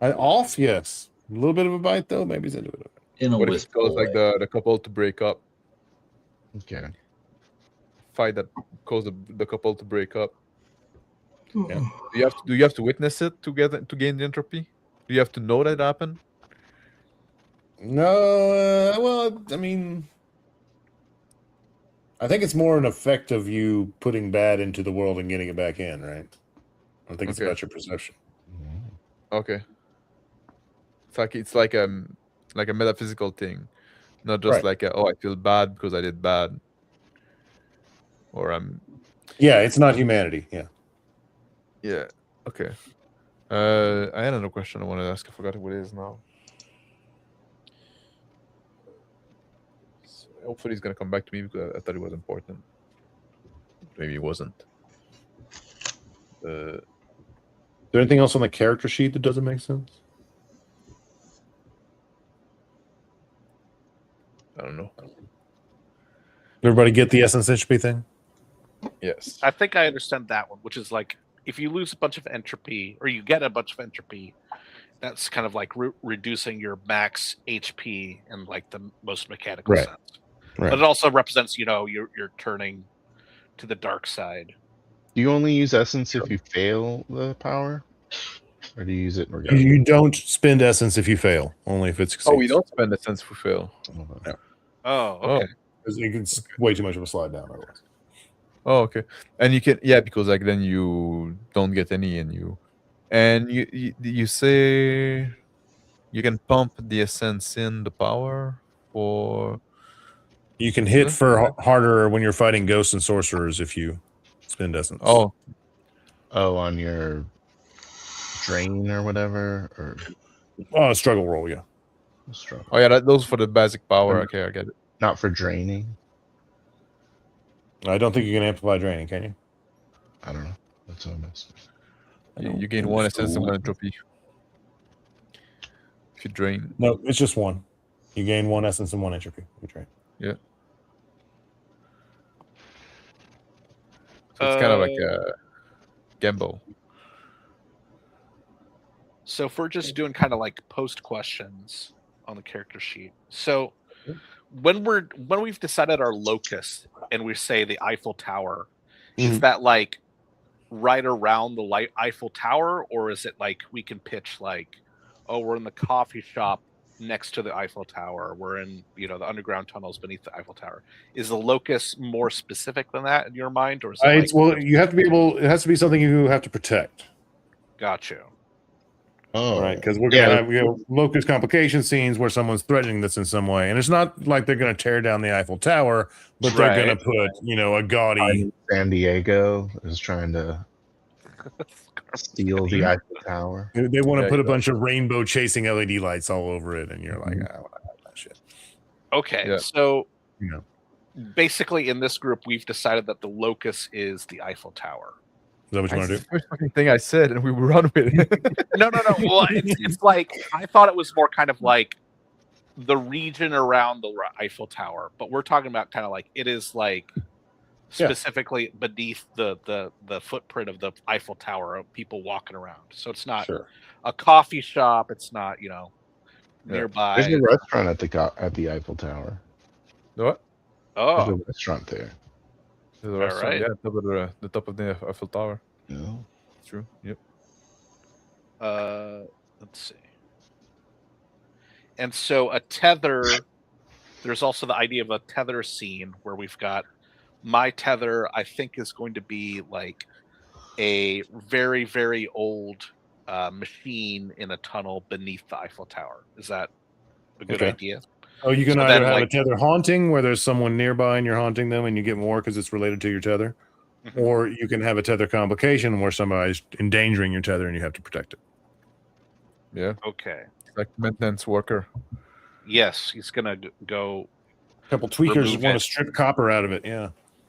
Off, yes. A little bit of a bite though, maybe it's into it. In a What if it wistful caused like way. the couple to break up? Okay. Fight that caused the couple to break up. Yeah. Do you have to witness it to gain the entropy? Do you have to know that happened? No, well, I mean, I think it's more an effect of you putting bad into the world and getting it back in, right? I don't think it's Okay. about your perception. Okay. It's like a metaphysical thing, not just Right. like I feel bad because I did bad, or Yeah, it's not humanity. Yeah. yeah. Okay. I had another question I wanted to ask. I forgot what it is now. Hopefully he's gonna come back to me because I thought it was important. Maybe it wasn't. Is there anything else on the character sheet that doesn't make sense? I don't know. Everybody get the essence entropy thing? Yes. I think I understand that one, which is like if you lose a bunch of entropy or you get a bunch of entropy, that's kind of like reducing your max HP in like the most mechanical Right. sense. Right. But it also represents, you're turning to the dark side. Do you only use essence if you fail the power? Or do you use it regardless? You don't spend essence if you fail, only if it succeeds. Oh, we don't spend a sense for fail. Oh, okay. It's way too much of a slide down otherwise. Oh, okay. And you can, because like then you don't get any, and you say you can pump the essence in the power, or You can hit Huh? for harder when you're fighting ghosts and sorcerers if you spend essence. Oh, on your drain or whatever, or Struggle roll, yeah. struggle. oh yeah, those for the basic power. Okay, I get it. Not for draining. I don't think you can amplify draining, can you? I don't know. That's what I missed. You gain one essence and one entropy. If you drain, No, it's just one. You gain one essence and one entropy. You drain. so it's kind of like a gamble. So if we're just doing kind of like post questions on the character sheet. So when we've decided our locus and we say the Eiffel Tower, is that like right around the Eiffel Tower, or is it like we can pitch like, oh, we're in the coffee shop next to the Eiffel Tower, we're in the underground tunnels beneath the Eiffel Tower? Is the locus more specific than that in your mind, or is it Well, you have to be able. It has to be something you have to protect. Got you. Oh, Right, because we're gonna have locus complication scenes where someone's threatening this in some way, and it's not like they're gonna tear down the Eiffel Tower, but they're Right. gonna put a gaudy. San Diego is trying to steal the Eiffel Tower. They want to Yeah, put a exactly. bunch of rainbow chasing LED lights all over it, and you're like, I don't have that shit. Okay, Yeah. so You know, basically in this group we've decided that the locus is the Eiffel Tower. is that what you want to That's do? the first fucking thing I said, and we will run with it. No. Well, it's like I thought it was more kind of like the region around the Eiffel Tower, but we're talking about kind of like it is like Yeah. specifically beneath the footprint of the Eiffel Tower of people walking around. So it's not Sure. a coffee shop. It's not nearby. There's a restaurant at the Eiffel Tower. What? There's a Oh, restaurant there. There's a restaurant, right. yeah, the top of the Eiffel Tower. You know? True. Yep. let's see. And so a tether. There's also the idea of a tether scene where we've got my tether. I think is going to be like a very, very old machine in a tunnel beneath the Eiffel Tower. Is that a good Okay. idea? Oh, you can So either then, have like- a tether haunting where there's someone nearby and you're haunting them, and you get more because it's related to your tether, or you can have a tether complication where somebody's endangering your tether and you have to protect it. Yeah, Okay. like maintenance worker. Yes, he's gonna go. A couple tweakers Remove want it. to strip copper out of it. Yeah.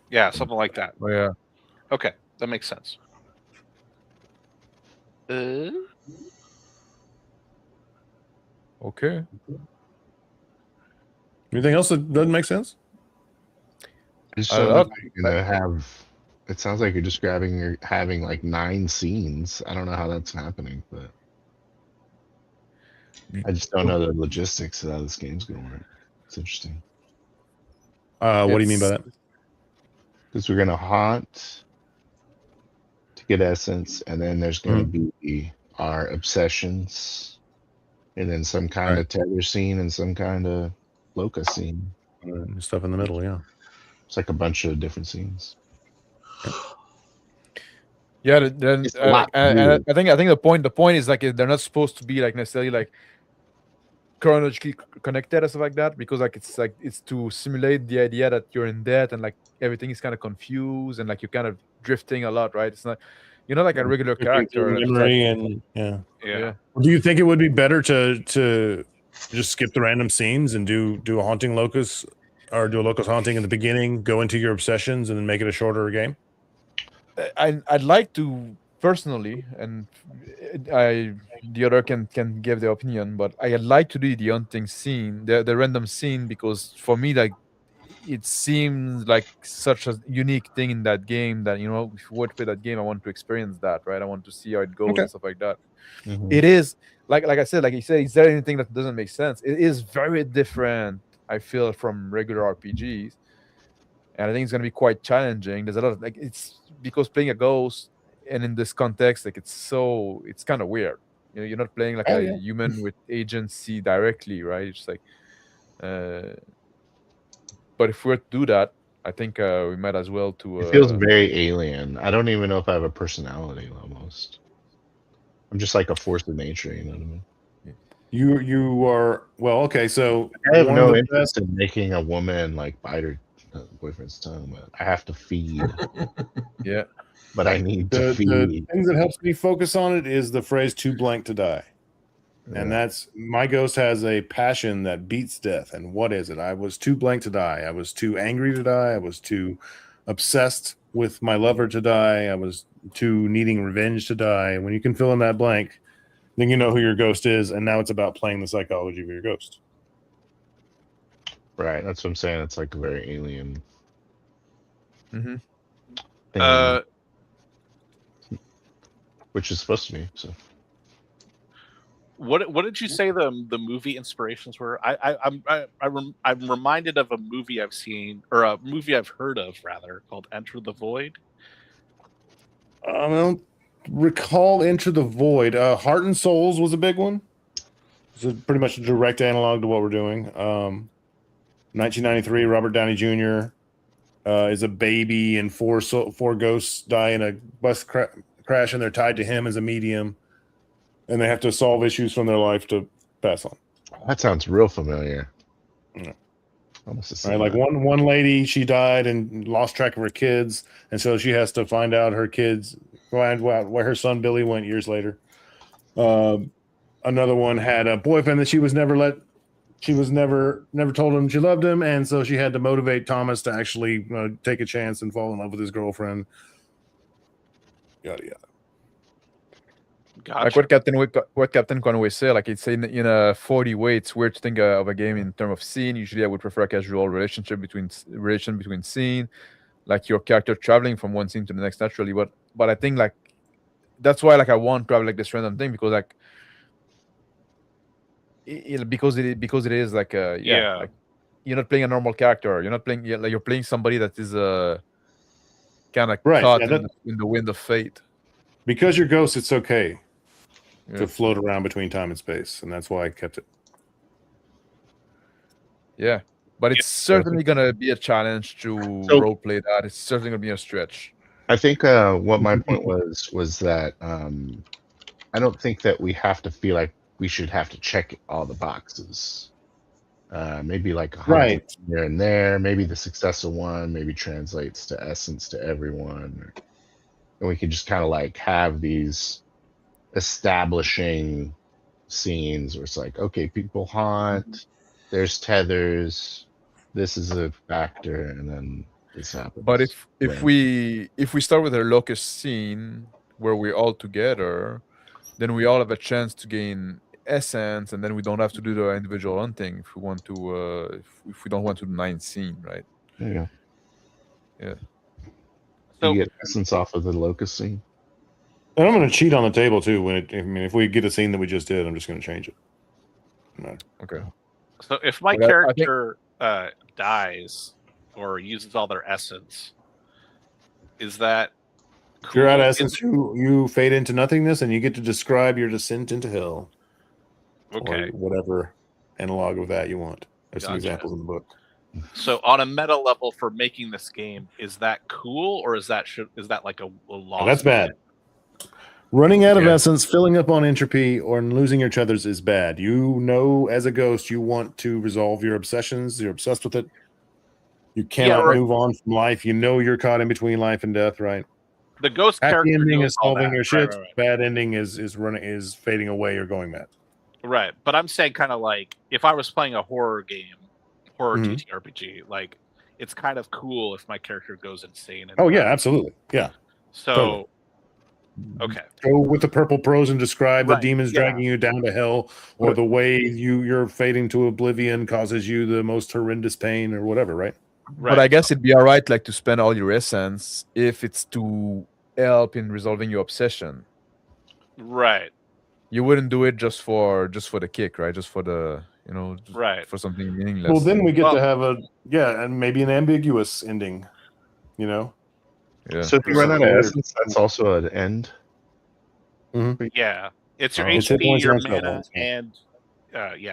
Yeah, something like that. Oh yeah. Okay, that makes sense. Okay. Anything else that doesn't make sense? I just I don't know love- if you're gonna have. It sounds like you're just having like 9 scenes. I don't know how that's happening, but I just don't know the logistics of how this game's gonna work. It's interesting What do you mean by that? because we're gonna haunt to get essence, and then there's gonna be our obsessions, and then some kind of tether scene and some kind of locust scene. Stuff in the middle, yeah. It's like a bunch of different scenes. Yeah, then It's a lot to do. I think the point is like they're not supposed to be like necessarily like chronologically connected or stuff like that, because like it's to simulate the idea that you're in debt and like everything is kind of confused and like you're kind of drifting a lot, right? It's not, you're not like a regular character. It's Memory like- and yeah. Yeah. Do you think it would be better to just skip the random scenes and do a haunting locust or do a locust haunting in the beginning, go into your obsessions, and then make it a shorter game? I'd like to personally, and the other can give their opinion, but I'd like to do the hunting scene, the random scene, because for me, like, it seems like such a unique thing in that game that, you know, if you were to play that game, I want to experience that, right? I want to see how it goes and stuff like that. Mhm. It is like I said, like you said, is there anything that doesn't make sense? It is very different, I feel, from regular RPGs, and I think it's going to be quite challenging. There's a lot of like, it's because playing a ghost, and in this context, like it's kind of weird. You know, you're not playing like a human with agency directly, right? It's like, but if we were to do that, I think we might as well to. It feels very alien. I don't even know if I have a personality almost. I'm just like a force of nature, you know what I mean? You are well, okay. So I have one no of the interest in making a woman like bite her boyfriend's tongue, but I have to feed. Yeah. But I need to the feed. things that helps me focus on it is the phrase "too blank to die," and that's my ghost has a passion that beats death. And what is it? I was too blank to die. I was too angry to die. I was too obsessed with my lover to die. I was too needing revenge to die. And when you can fill in that blank, then you know who your ghost is, and now it's about playing the psychology of your ghost. Right, that's what I'm saying. It's like a very alien Mhm. thing, which is supposed to be. So What did you say the movie inspirations were? I'm reminded of a movie I've seen, or a movie I've heard of rather, called Enter the Void. I don't recall Enter the Void. Heart and Souls was a big one. It's pretty much a direct analog to what we're doing. 1993, Robert Downey Jr. Is a baby, and four ghosts die in a bus crash, and they're tied to him as a medium, and they have to solve issues from their life to pass on. that sounds real familiar. Yeah. I must have seen Right, like that. one lady, she died and lost track of her kids, and so she has to find out where her son Billy went years later. Another one had a boyfriend that she was never told him she loved him, and so she had to motivate Thomas to actually take a chance and fall in love with his girlfriend. Yada yada. Gotcha. Like what Captain Conway said, like it's in a 40 way. It's weird to think of a game in terms of scene. Usually, I would prefer a casual relation between scene, like your character traveling from one scene to the next naturally. But I think like that's why like I want to have like this random thing, because like because it is like like you're not playing a normal character. You're not playing like you're playing somebody that is kind of Right, caught yeah, in the wind of fate. Because you're ghost, it's okay Yeah. to float around between time and space, and that's why I kept it. Yeah, but it's certainly gonna be a challenge to So- roleplay that. It's certainly gonna be a stretch. I think what my point was that I don't think that we have to feel like we should have to check all the boxes. Maybe like 100 Right. here and there. Maybe the successor one maybe translates to essence to everyone. And we can just kind of like have these establishing scenes where it's like, okay, people haunt, there's tethers, this is a factor, and then this happens. But if Right. we start with a locust scene where we're all together, then we all have a chance to gain essence, and then we don't have to do the individual hunting if we want to. If we don't want to do 9th scene, right? There you go. Yeah. So You get essence off of the locust scene. And I'm going to cheat on the table too. If we get a scene that we just did, I'm just going to change it. No. Okay. So if my But I think- character dies or uses all their essence, is that If you're out of cool? essence, you fade into nothingness, and you get to describe your descent into hell. Okay. Or whatever analog of that you want. There's some Gotcha. examples in the book. So on a meta level for making this game, is that cool or is that like a loss? That's bad. Running out of Yeah. essence, filling up on entropy, or losing your tethers is bad. You know, as a ghost, you want to resolve your obsessions. You're obsessed with it. You cannot right. move on from life. You know you're caught in between life and death, right? The ghost Happy character ending knows is all solving that. your shit. Right. Bad ending is fading away or going mad. Right. But I'm saying kind of like if I was playing a horror game, horror Mhm. TTRPG, like it's kind of cool if my character goes insane. And Oh yeah, absolutely. Yeah. So totally. okay. Go with the purple prose and describe the Right, demons yeah. dragging you down to hell, or the way you're fading to oblivion causes you the most horrendous pain, or whatever, right? Right. But I guess it'd be all right, like to spend all your essence if it's to help in resolving your obsession. Right. You wouldn't do it just for the kick, right? Just for the just Right. for something meaningless. Well, then we get Well- to have and maybe an ambiguous ending, you know? yeah. So if you So run out of weird. essence, that's also an end. Yeah. It's your Oh, it's hit HP, points your and spell mana, points, yeah.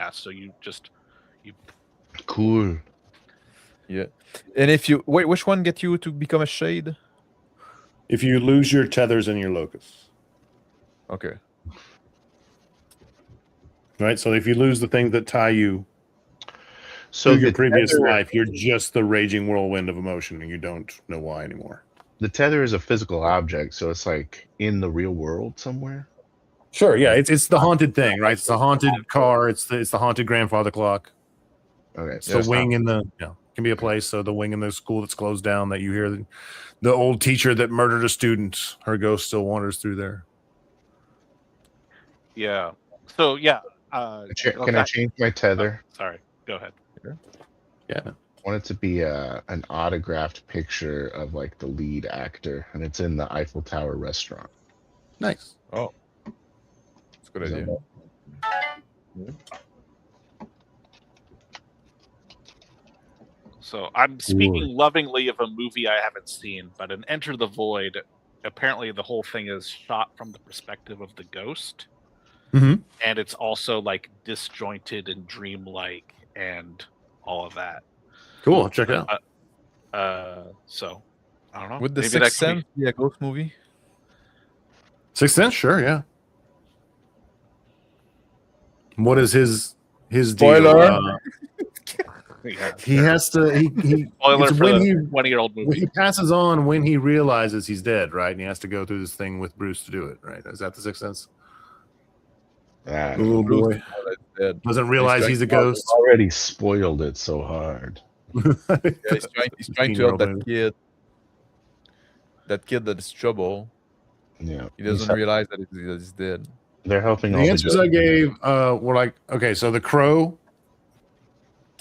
and so you Cool. Yeah. And if you wait, which one get you to become a shade? If you lose your tethers and your locus, Okay. right? So if you lose the things that tie you So to your the previous tether, life, you're just the raging whirlwind of emotion, and you don't know why anymore. the tether is a physical object, so it's like in the real world somewhere. Sure, yeah, it's the haunted thing, right? It's the haunted car. It's the haunted grandfather clock. Okay, It's so the wing in the can be a place. So the wing in the school that's closed down that you hear the old teacher that murdered a student. Her ghost still wanders through there. yeah. So yeah. Can I change my tether? Sorry. Go ahead. Yeah, I want it to be an autographed picture of like the lead actor, and it's in the Eiffel Tower restaurant. nice. Oh, that's a good idea. So I'm speaking lovingly of a movie I haven't seen, but in Enter the Void, apparently the whole thing is shot from the perspective of the ghost. Mhm. And it's also like disjointed and dreamlike and all of that. Cool. Check it out. So I don't know. Would the Maybe that Sixth could be- Sense be a ghost movie? Sixth Sense, sure, yeah. What is his Spoiler. deal? Yeah. He has to. He Spoiler it's for when the he 20-year-old when movie. he passes on when he realizes he's dead, right? And he has to go through this thing with Bruce to do it, right? Is that the Sixth Sense? Ah, The little Bruce boy is dead. doesn't realize he's a ghost. already spoiled it so hard. Yeah, he's trying to help 15-year-old that movie. kid. That kid that is trouble. Yeah, He doesn't realize that he's dead. they're helping. The all answers I gave were like, okay, so the crow,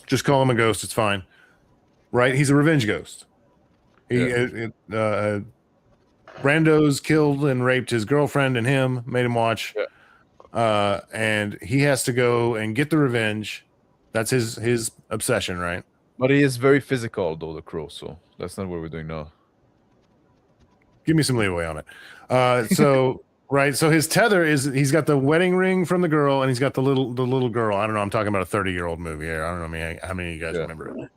just call him a ghost, it's fine, right? He's a revenge ghost. Brando's killed and raped his girlfriend and him, made him watch, and he has to go and get the revenge. That's his obsession, right? But he is very physical, though, the crow. So that's not what we're doing now. Give me some leeway on it. So right, so his tether is he's got the wedding ring from the girl, and he's got the little girl. I don't know. I'm talking about a 30-year-old movie here. I don't know how many of you guys remember it.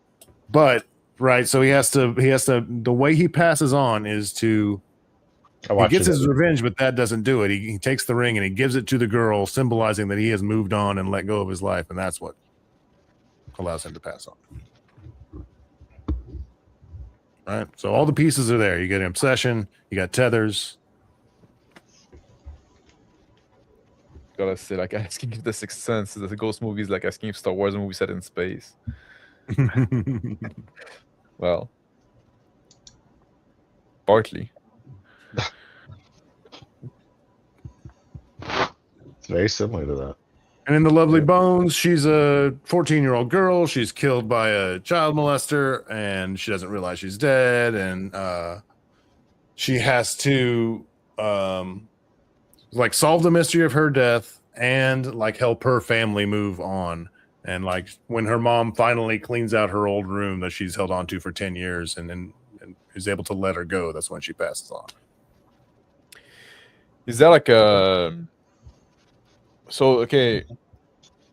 But right, so he has to. The way he passes on is to. He gets his revenge, but that doesn't do it. He takes the ring and he gives it to the girl, symbolizing that he has moved on and let go of his life, and that's what allows him to pass on. All right, so all the pieces are there. You get an obsession, you got tethers. Gotta say, like asking if the Sixth Sense, the ghost movies, like asking if Star Wars movie set in space. Well, partly. It's very similar to that. And in The Lovely Bones, she's a 14-year-old girl. She's killed by a child molester, and she doesn't realize she's dead. And she has to like solve the mystery of her death and like help her family move on. And like when her mom finally cleans out her old room that she's held on to for 10 years and is able to let her go, that's when she passes on. Is that like a... So, okay,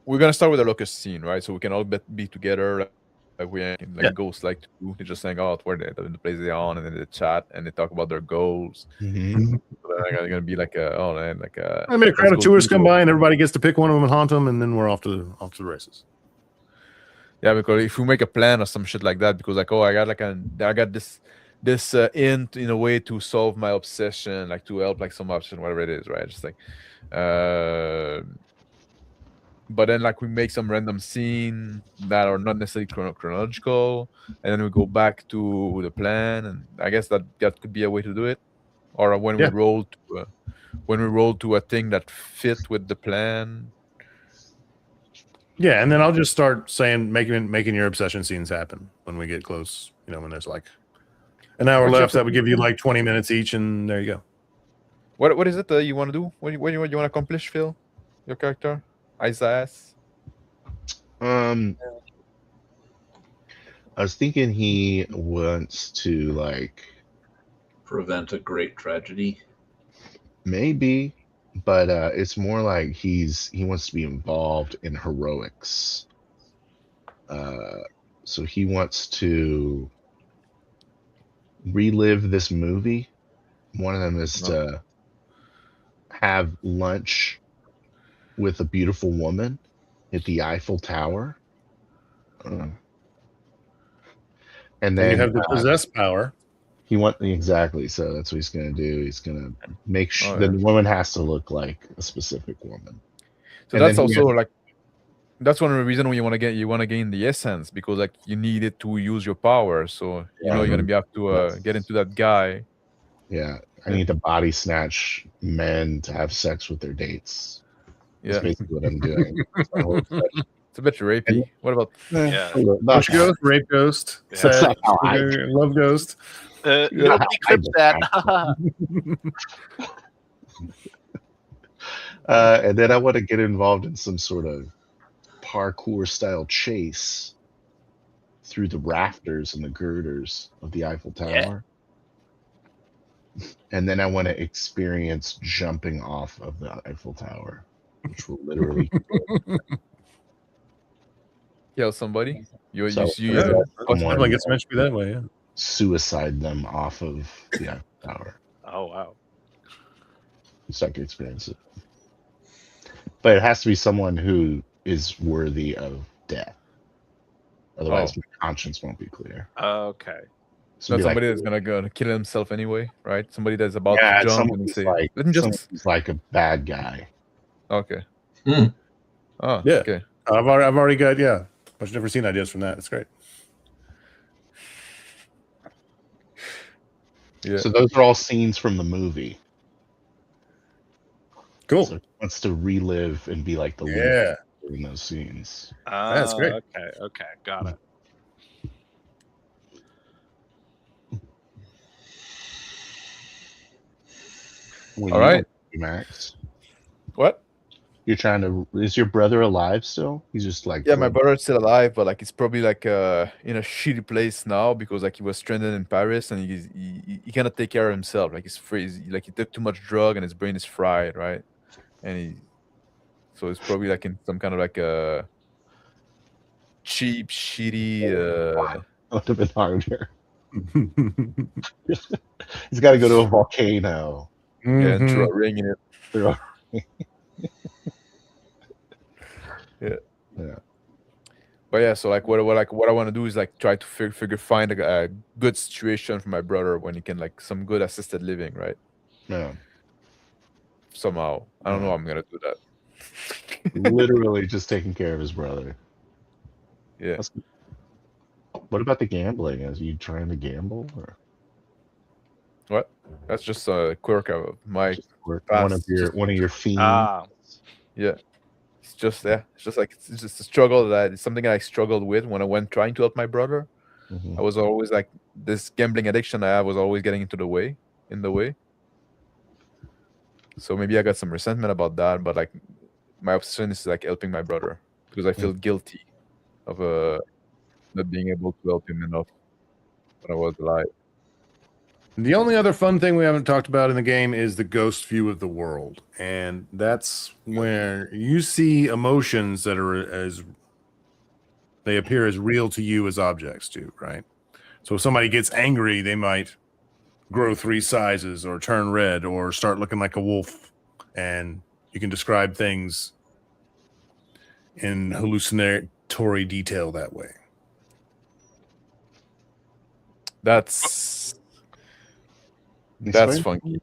we're gonna start with the locust scene, right? So we can all be together, like we like ghosts like to do. They just hang out where they in the place they're on, and then they chat and they talk about their goals. Mm-hmm. So they're gonna be like a, oh man, like a... I mean, a crowd of tourists come by and everybody gets to pick one of them and haunt them, and then we're off to the races. Yeah, because if we make a plan or some shit like that, because like, oh, I got this int in a way to solve my obsession, like to help like some option, whatever it is, right? Just like, but then like we make some random scene that are not necessarily chronological, and then we go back to the plan, and I guess that could be a way to do it. Or when we roll to a thing that fit with the plan. Yeah, and then I'll just start saying making your obsession scenes happen when we get close. You know, when there's like an hour left, that would give you like 20 minutes each, and there you go. What is it that you want to do? What you want to accomplish, Phil? Your character, Isaiah? I was thinking he wants to like Prevent a great tragedy. maybe, but it's more like he wants to be involved in heroics. So he wants to relive this movie. One of them is to have lunch with a beautiful woman at the Eiffel Tower. And then you have the possess power. he exactly. So that's what he's going to do. He's going to make sure the woman has to look like a specific woman. So that's also like, that's one of the reasons you want to gain the essence, because like you need it to use your power. So you know you're gonna have to get into that guy. Yeah, I need to body snatch men to have sex with their dates. Yeah, that's basically what I'm doing. It's a bit rapey. What about Push ghost, rape ghost, sad, love ghost? Nobody clips that. And then I want to get involved in some sort of parkour style chase through the rafters and the girders of the Eiffel Tower. And then I want to experience jumping off of the Eiffel Tower, which will literally kill somebody. Definitely gets meant to be that way. Yeah. Suicide them off of the Eiffel Tower. Oh wow! So I can experience it, but it has to be someone who is worthy of death. Otherwise, my conscience won't be clear. Okay. So not somebody that's gonna kill himself anyway, right? Somebody that's about to jump and say, "Let me just like a bad guy." Okay. Oh, yeah. Okay. I've already got a bunch of different scene ideas from that. It's great. Yeah. So those are all scenes from the movie. Cool. So he wants to relive and be like the lead in those scenes. That's great. Okay, got it. All right, Max. What? You're trying to? Is your brother alive still? He's just like my brother's still alive, but like he's probably like in a shitty place now because like he was stranded in Paris and he cannot take care of himself. Like he's free, like he took too much drug and his brain is fried, right? And so it's probably like in some kind of like a cheap, shitty. That would have been harder. He's got to go to a volcano. Yeah, and throw a ring in it. Yeah. But yeah, so like what I want to do is like try to find a good situation for my brother when he can like some good assisted living, right? Yeah. Somehow, I don't know how I'm gonna do that. Literally just taking care of his brother. Yeah. What about the gambling? Is you trying to gamble or What? That's just a quirk of my just one past. of your fiends? Ah, Yeah. It's just it's just a struggle that it's something I struggled with when I went trying to help my brother. Mhm. I was always like this gambling addiction I have was always getting in the way. So maybe I got some resentment about that, but like my obsession is like helping my brother because I feel guilty of not being able to help him enough when I was alive. The only other fun thing we haven't talked about in the game is the ghost view of the world. And that's where you see emotions that are they appear as real to you as objects do, right? So if somebody gets angry, they might grow 3 sizes or turn red or start looking like a wolf. And you can describe things in hallucinatory detail that way. That's Explain? funky.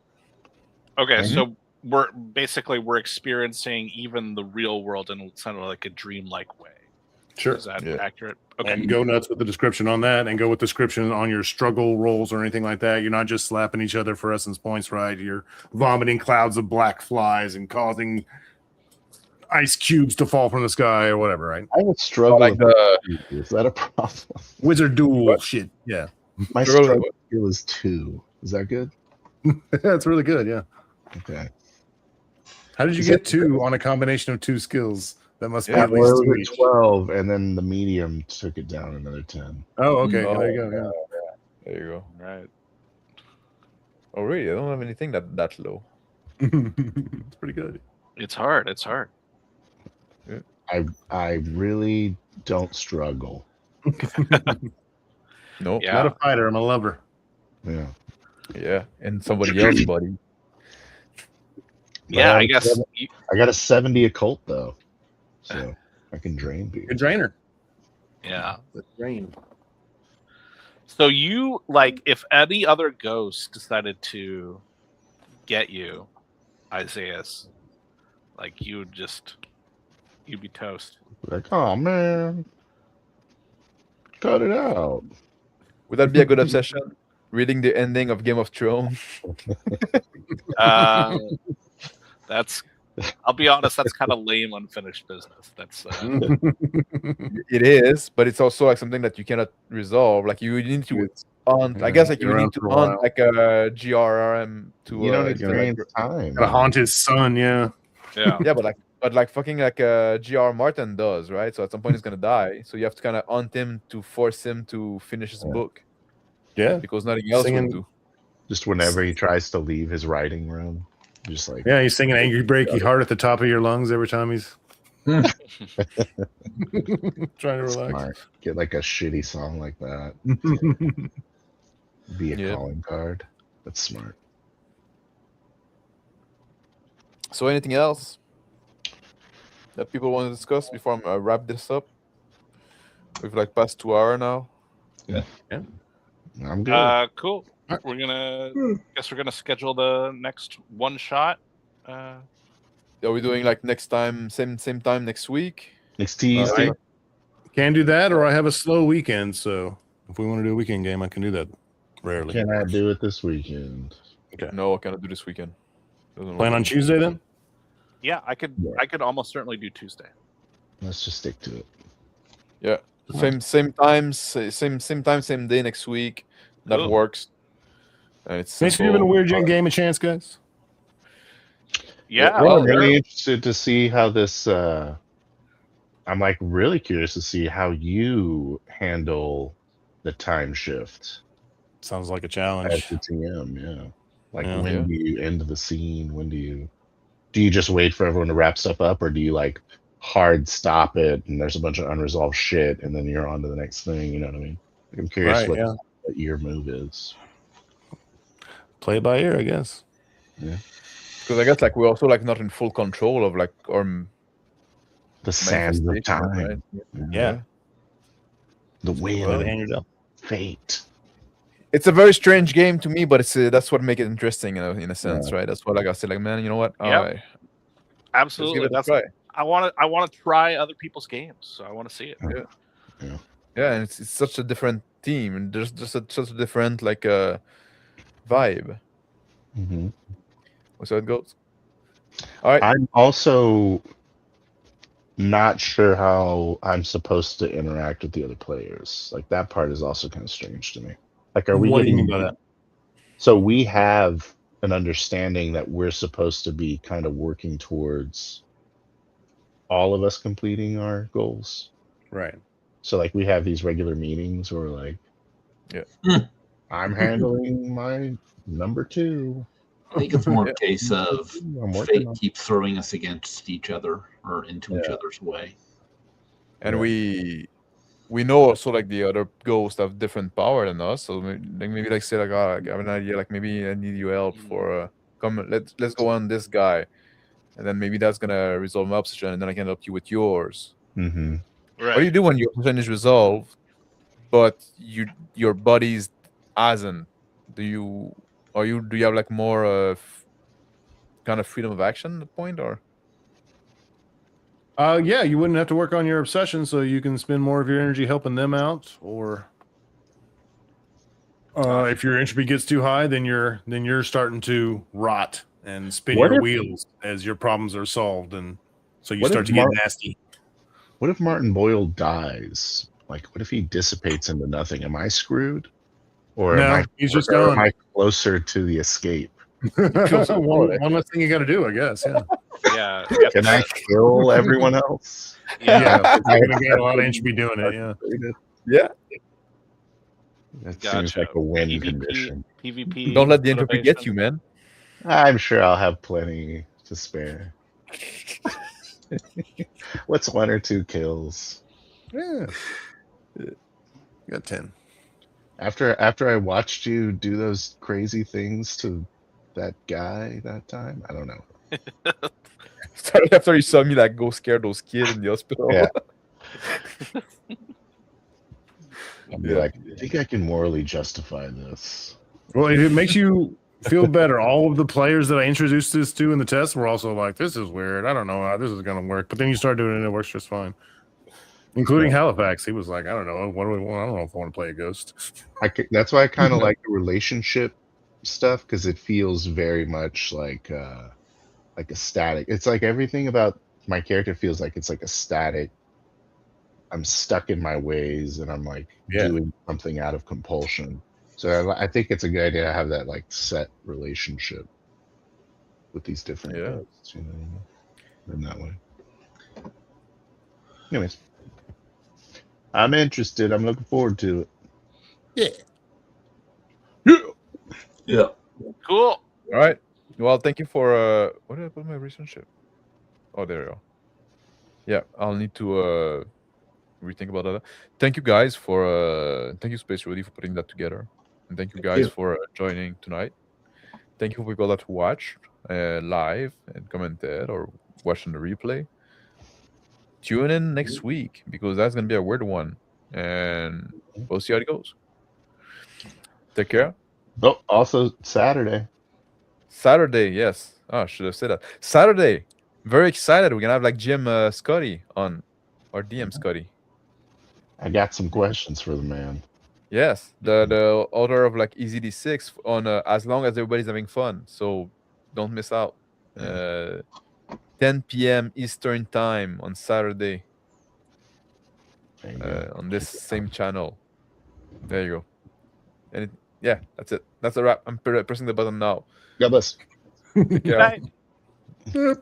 okay. Mhm. So we're experiencing even the real world in kind of like a dreamlike way. Sure. Is that Yeah. accurate? Okay. And go nuts with the description on that and go with description on your struggle rolls or anything like that. You're not just slapping each other for essence points, right? You're vomiting clouds of black flies and causing ice cubes to fall from the sky or whatever, right? I would struggle like with the is that a problem? Wizard duel shit. Yeah. My Struggle- struggle skill is 2. Is that good? That's really good. Yeah. Okay. How did you Is get it- 2 on a combination of 2 skills? That must be Yeah, at Well, least it 2 was each. 12, and then the medium took it down another 10. Oh, okay. Oh, There you go. there you go. Right. Oh really? I don't have anything that low. Yeah. It's pretty good. It's hard. It's hard. I really don't struggle. No. Yeah. Not a fighter. I'm a lover. Yeah. Yeah. And somebody else, buddy. Yeah. I I guess. haven't- I got a 70 occult though, so I can drain beer. Good drainer. Yeah. Good drain. So you like if any other ghost decided to get you, Isaiah's, like you'd be toast. Like, oh man, cut it out. Would that be a good obsession? Reading the ending of Game of Thrones? That's. I'll be honest. That's kind of lame, unfinished business. That's. It is, but it's also like something that you cannot resolve. Like you need to hunt. I guess like You're you around need to for a hunt while. like a GRRM to. You don't to, like, experience time. Gotta haunt his son, yeah. Yeah. yeah, but like fucking like GR Martin does, right? So at some point he's gonna die. So you have to kind of hunt him to force him to finish his Yeah. book Yeah. because nothing else Singing- will do. Just whenever he tries to leave his writing room, just like Yeah, he's singing Angry Breaky Heart at the top of your lungs every time he's trying to relax. smart. Get like a shitty song like that. Be a Yeah. calling card. That's smart. So anything else that people want to discuss before I wrap this up? We've like past 2 hours now. I'm good. Cool. We're gonna. Guess we're gonna schedule the next one shot. Are we doing like next time, same time next week? Next Tuesday. Alright. Can do that, or I have a slow weekend, so if we want to do a weekend game, I can do that. Rarely. Can I do it this weekend? No, I cannot do this weekend. Doesn't Plan work. on Tuesday then? Yeah, I could. Yeah. I could almost certainly do Tuesday. Let's just stick to it. Yeah, same time, same time, same day next week. That Cool. works. And it's Thanks for giving a simple. weird gen game a chance, guys. Yeah. Well, I'm sure. really interested to see how this. I'm like really curious to see how you handle the time shift Sounds like a at challenge. the TM. Yeah, like Yeah. when Yeah. do you end the scene? When do you just wait for everyone to wrap stuff up, or do you like hard stop it and there's a bunch of unresolved shit and then you're on to the next thing? You know what I mean? Like, I'm curious Right, yeah. what your move is. Play it by ear, I guess. Because I guess like we're also like not in full control of like our The sands of manifestation, time. right? Yeah. The wind, Well, hand it up. fate. It's a very strange game to me, but it's that's what make it interesting, in a sense, right? That's what I say. Like, man, you know what? Yep. Alright, let's give Absolutely. it a That's try. I want to try other people's games, so I want to see it. Yeah, and it's such a different team, and there's just such a different like vibe. Mm-hmm. So it goes. All right. I'm also not sure how I'm supposed to interact with the other players. Like that part is also kind of strange to me. Like, are we What do you getting? mean by that? So we have an understanding that we're supposed to be kind of working towards all of us completing our goals. Right. So like we have these regular meetings where like, Yeah. I'm handling my number 2. I think it's more a case of I'm working fate on. keeps throwing us against each other or into each Yeah. other's way. And Yeah. we know also like the other ghosts have different power than us. So maybe like say like, oh, I have an idea. Like maybe I need your help for come. Let's go on this guy, and then maybe that's gonna resolve my obsession, and then I can help you with yours. Mm-hmm. Right. What do you do when your obsession is resolved, but your body's hasn't? Do you have like more kind of freedom of action at the point, or? Yeah, you wouldn't have to work on your obsession, so you can spend more of your energy helping them out, or if your entropy gets too high, then you're starting to rot and spin What your if- wheels as your problems are solved, and so you What start if to get Mark- nasty. What if Martin Boyle dies? Like, what if he dissipates into nothing? Am I screwed? Or No, am I, he's just or gone. am I closer to the escape? one less thing you got to do, I guess. Yeah, Yeah. Can I kill everyone else? yeah. Yeah. You're gonna get a lot of entropy doing it. Yeah. Yeah. That seems Gotcha. like a win PvP. condition. PvP. Don't let the entropy get you, motivation. man. I'm sure I'll have plenty to spare. What's 1 or 2 kills? Yeah. You got 10. After I watched you do those crazy things to that guy that time, I don't know. Sorry, after you saw me like go scare those kids in the hospital. Yeah. I'll be Yeah. like, I think I can morally justify this. Well, if it makes you feel better, all of the players that I introduced this to in the test were also like, "This is weird. I don't know how this is going to work." But then you start doing it, and it works just fine. Including Halifax, he was like, "I don't know. What do we want? I don't know if I want to play a ghost." That's why I kind of like the relationship stuff, because it feels very much like a static. It's like everything about my character feels like it's like a static. I'm stuck in my ways, and I'm like doing something out of compulsion. So I think it's a good idea to have that like set relationship with these different ghosts, you know, in that way. Anyways, I'm interested. I'm looking forward to it. Yeah. Cool. All right. Well, thank you for what did I put in my relationship? Oh, there you go. Yeah, I'll need to rethink about that. Thank you guys for thank you Space Rudy for putting that together, and thank you guys for joining tonight. Thank you for people that watched live and commented or watched on the replay. Tune in next week because that's gonna be a weird one, and we'll see how it goes. Take care. Oh, also Saturday. Saturday, yes. Oh, I should have said that. Saturday, very excited. We're gonna have like Jim Scotty on, or DM Scotty. I got some questions for the man. Yes, the author of like Easy D6 on As Long as Everybody's Having Fun. So don't miss out. 10 p.m. Eastern Time on Saturday There you go. on this same channel. There you go. And yeah, that's it. That's a wrap. I'm pressing the button now. God bless. Take care. Bye.